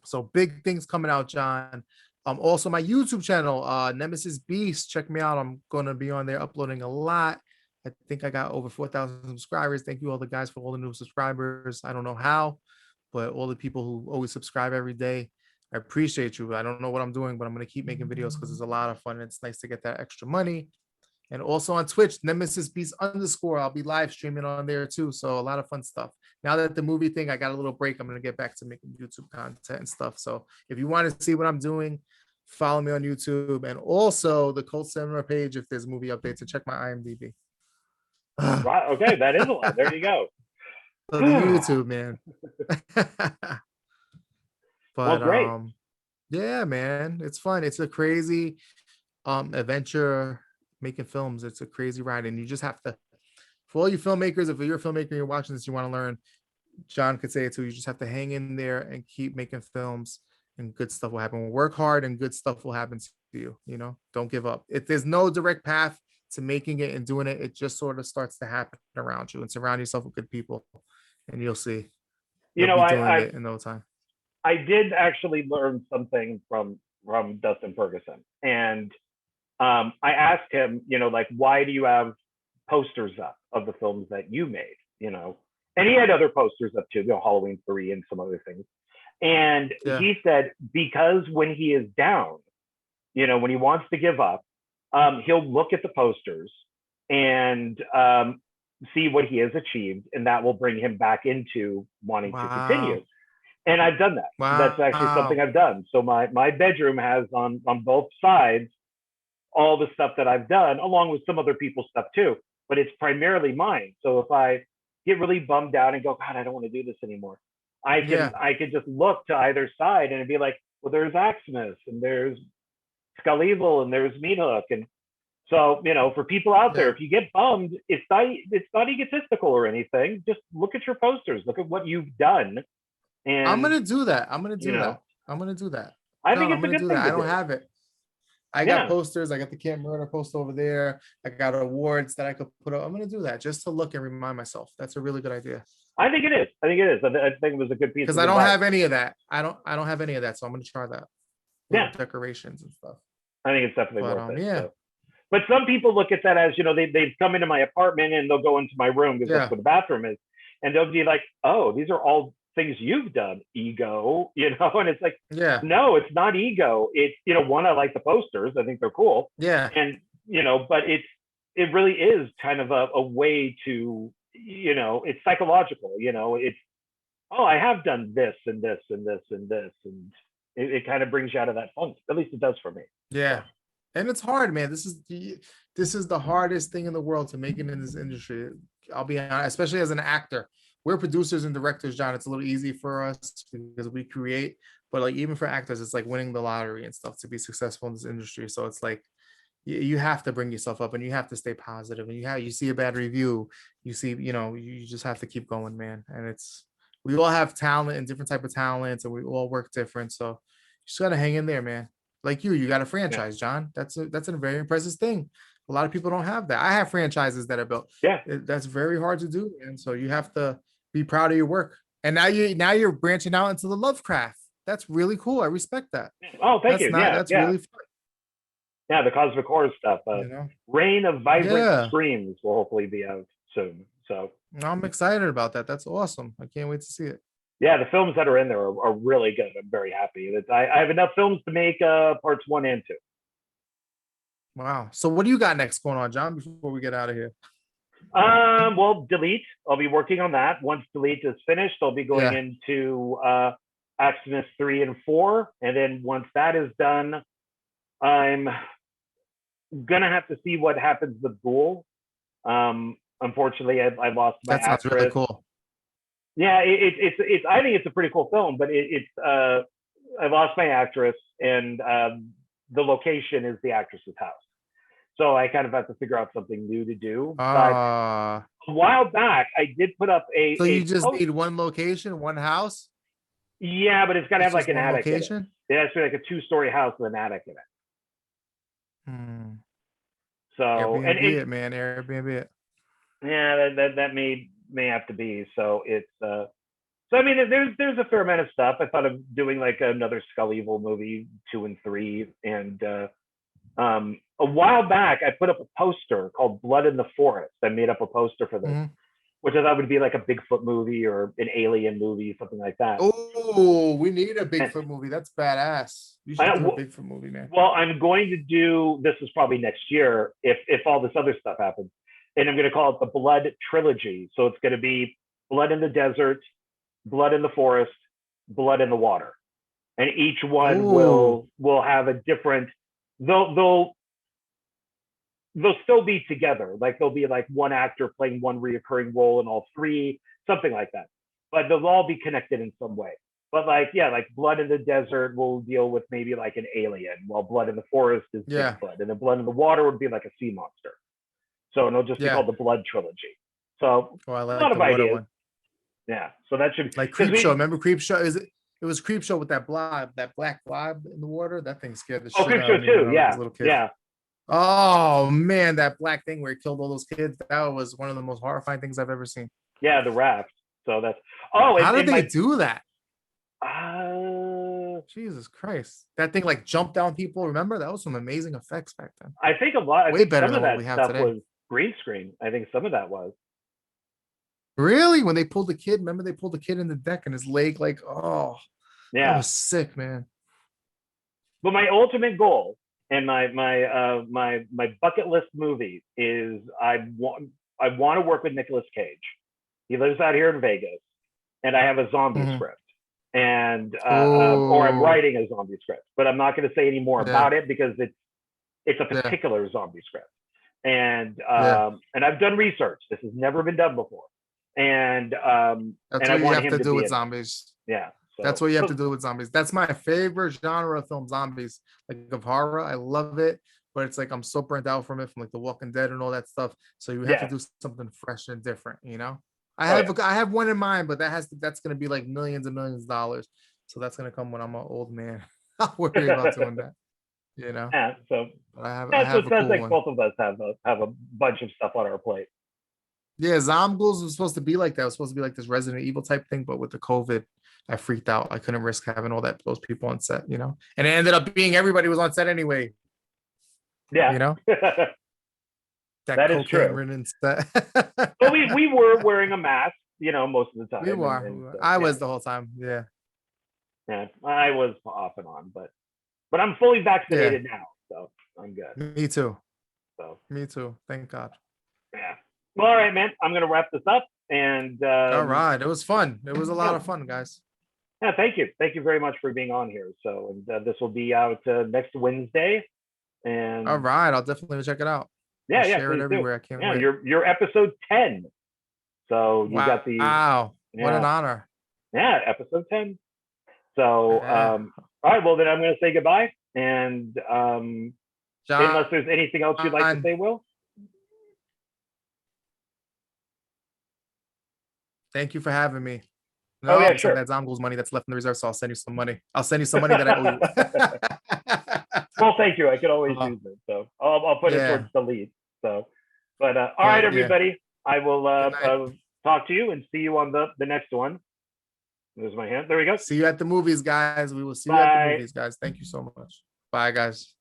So big things coming out, John. Also my YouTube channel, Nemesis Beast. Check me out. I'm gonna be on there uploading a lot. I think I got over 4,000 subscribers. Thank you all the guys for all the new subscribers. I don't know how, but all the people who always subscribe every day, I appreciate you. I don't know what I'm doing, but I'm going to keep making videos because it's a lot of fun. And it's nice to get that extra money. And also on Twitch, Nemesis Beast _. I'll be live streaming on there too. So a lot of fun stuff. Now that the movie thing, I got a little break. I'm going to get back to making YouTube content and stuff. So if you want to see what I'm doing, follow me on YouTube. And also the Cult Cinema page if there's movie updates, and check my IMDb. Right. Okay, that is a lot. There you go. So the YouTube, man. But great. Yeah, man, it's fun. It's a crazy adventure making films. It's a crazy ride, and you just have to For all you filmmakers, if you're a filmmaker, you're watching this, you want to learn, John could say it too. You just have to hang in there and keep making films, and good stuff will happen. Work hard and good stuff will happen to you. You know, don't give up. If there's no direct path to making it and doing it, it just sort of starts to happen around you, and surround yourself with good people, and you'll see. You You'll know, be doing it in no time. I did actually learn something from Dustin Ferguson, and I asked him, you know, like, why do you have posters up of the films that you made? You know, and he had other posters up too, you know, Halloween 3 and some other things. And he said, because when he is down, you know, when he wants to give up, he'll look at the posters and see what he has achieved, and that will bring him back into wanting to continue. And I've done that. That's actually something I've done. So my bedroom has on both sides all the stuff that I've done, along with some other people's stuff too. But it's primarily mine. So if I get really bummed out and go, God, I don't want to do this anymore, I can just look to either side and it'd be like, well, there's Aximus and there's Skull Evil and there's Meat Hook. And so, you know, for people out there, if you get bummed, it's not egotistical or anything. Just look at your posters, look at what you've done. And I'm gonna do that. I'm gonna do that. I think it's a good thing. I don't have it. I got posters. I got the Camp Murder poster over there. I got awards that I could put up. I'm gonna do that just to look and remind myself. That's a really good idea. I think it is. I think it was a good piece. Because I don't have any of that. I don't have any of that. So I'm gonna try that. Decorations and stuff. I think it's definitely worth it. Yeah. So. But some people look at that as, you know, they've come into my apartment and they'll go into my room because that's where the bathroom is. And they'll be like, oh, these are all things you've done, ego, you know. And it's like, no, it's not ego. It's, you know, one, I like the posters, I think they're cool, and you know, but it really is kind of a way to, you know, it's psychological, you know. It's, oh, I have done this and this and this and this, and it kind of brings you out of that funk. At least it does for me. And it's hard, man. This is the hardest thing in the world to make it in this industry. I'll be honest, especially as an actor. We're producers and directors, John. It's a little easy for us because we create, but like even for actors, it's like winning the lottery and stuff to be successful in this industry. So it's like you have to bring yourself up and you have to stay positive. And you see a bad review, you see, you know, you just have to keep going, man. And we all have talent and different type of talents, and we all work different. So you just gotta hang in there, man. Like you got a franchise, John. That's a very impressive thing. A lot of people don't have that. I have franchises that are built. That's very hard to do, and so you have to be proud of your work. And now you're branching out into the Lovecraft. That's really cool. I respect that. Oh, thank you. That's really fun. Yeah, the cosmic horror stuff. Rain of Vibrant Screams will hopefully be out soon. So I'm excited about that. That's awesome. I can't wait to see it. Yeah, the films that are in there are really good. I'm very happy. I have enough films to make parts 1 and 2. Wow. So what do you got next going on, John, before we get out of here? Well, Delete. I'll be working on that. Once Delete is finished, I'll be going into Aximus 3 and 4. And then once that is done, I'm gonna have to see what happens with Ghoul. Unfortunately, I lost my actress. That sounds really cool. Yeah, it's I think it's a pretty cool film, but I lost my actress, and the location is the actress's house. So I kind of have to figure out something new to do. But a while back, I did put up So you just need one location, one house? Yeah, but it's got to have like an attic location? In it. It has to be like a 2-story house with an attic in it. So Airbnb it, man. Airbnb it. Yeah, that may have to be. So it's so I mean, there's a fair amount of stuff. I thought of doing like another Skull Evil movie 2 and 3, and a while back I put up a poster called Blood in the Forest. I made up a poster for this, which I thought would be like a Bigfoot movie or an alien movie, something like that. Oh, we need a Bigfoot movie. That's badass. You should do a Bigfoot movie, man. Well, I'm going to do this is probably next year if all this other stuff happens. And I'm going to call it the Blood Trilogy. So it's going to be Blood in the Desert, Blood in the Forest, Blood in the Water, and each one will have a different. They'll still be together. Like there'll be like one actor playing one reoccurring role in all 3, something like that. But they'll all be connected in some way. But like Blood in the Desert will deal with maybe like an alien, while Blood in the Forest is Bigfoot, and then Blood in the Water would be like a sea monster. So it'll just be called the Blood Trilogy. So Oh, I a like lot the of water ideas. one. Yeah. So that should Like Creep Show. Remember Creep Show? It was Creep Show with that blob, that black blob in the water. That thing scared the shit Creep out Show of me too. when I was a little kid. Yeah. Oh man, that black thing where it killed all those kids. That was one of the most horrifying things I've ever seen. Yeah, the raft. So that's how did they do that? Jesus Christ. That thing like jumped down people. Remember? That was some amazing effects back then. I think way better than what we have today. Was green screen. I think some of that was. Really? When they pulled the kid, remember they pulled the kid in the deck and his leg like, oh, yeah, that was sick, man. But my ultimate goal and my bucket list movie is I want to work with Nicolas Cage. He lives out here in Vegas, and I have a zombie script, and or I'm writing a zombie script, but I'm not going to say any more about it because it's a particular zombie script, and I've done research. This has never been done before, and that's what you have to do with zombies. Yeah. So, that's what you have to do with zombies. That's my favorite genre of film, zombies, like of horror. I love it, but it's like I'm so burnt out from it, from like The Walking Dead and all that stuff. So you have to do something fresh and different, you know. I have one in mind, but that's gonna be like millions and millions of dollars. So that's gonna come when I'm an old man. I'll worry about doing that, you know. Yeah. So I have it sounds like both of us have a bunch of stuff on our plate. Yeah, Zombies was supposed to be like that. It was supposed to be like this Resident Evil type thing, but with the COVID, I freaked out. I couldn't risk having those people on set, you know. And it ended up being everybody was on set anyway. Yeah, you know. that is true. Set. Well, we were wearing a mask, you know, most of the time. We were. I was the whole time. Yeah. Yeah, I was off and on, but I'm fully vaccinated now, so I'm good. Me too. So. Me too. Thank God. Yeah. Well, all right, man. I'm gonna wrap this up. And all right, it was fun. It was a lot of fun, guys. Yeah, thank you very much for being on here. So, and this will be out next Wednesday. And all right, I'll definitely check it out. Yeah, I'll share it everywhere. I can't wait. You're episode 10. So you got the what an honor. Yeah, episode 10. So all right, well then I'm going to say goodbye. And John, unless there's anything else you'd like to say, Will. Thank you for having me. No, yeah, sure. That Zomgo's money that's left in the reserve, so I'll send you some money. I'll send you some money that I owe you. Well, thank you. I could always use it, so I'll put it towards the lead. So, but all right, everybody. I will talk to you and see you on the next one. There's my hand. There we go. See you at the movies, guys. We will see you at the movies, guys. Thank you so much. Bye, guys.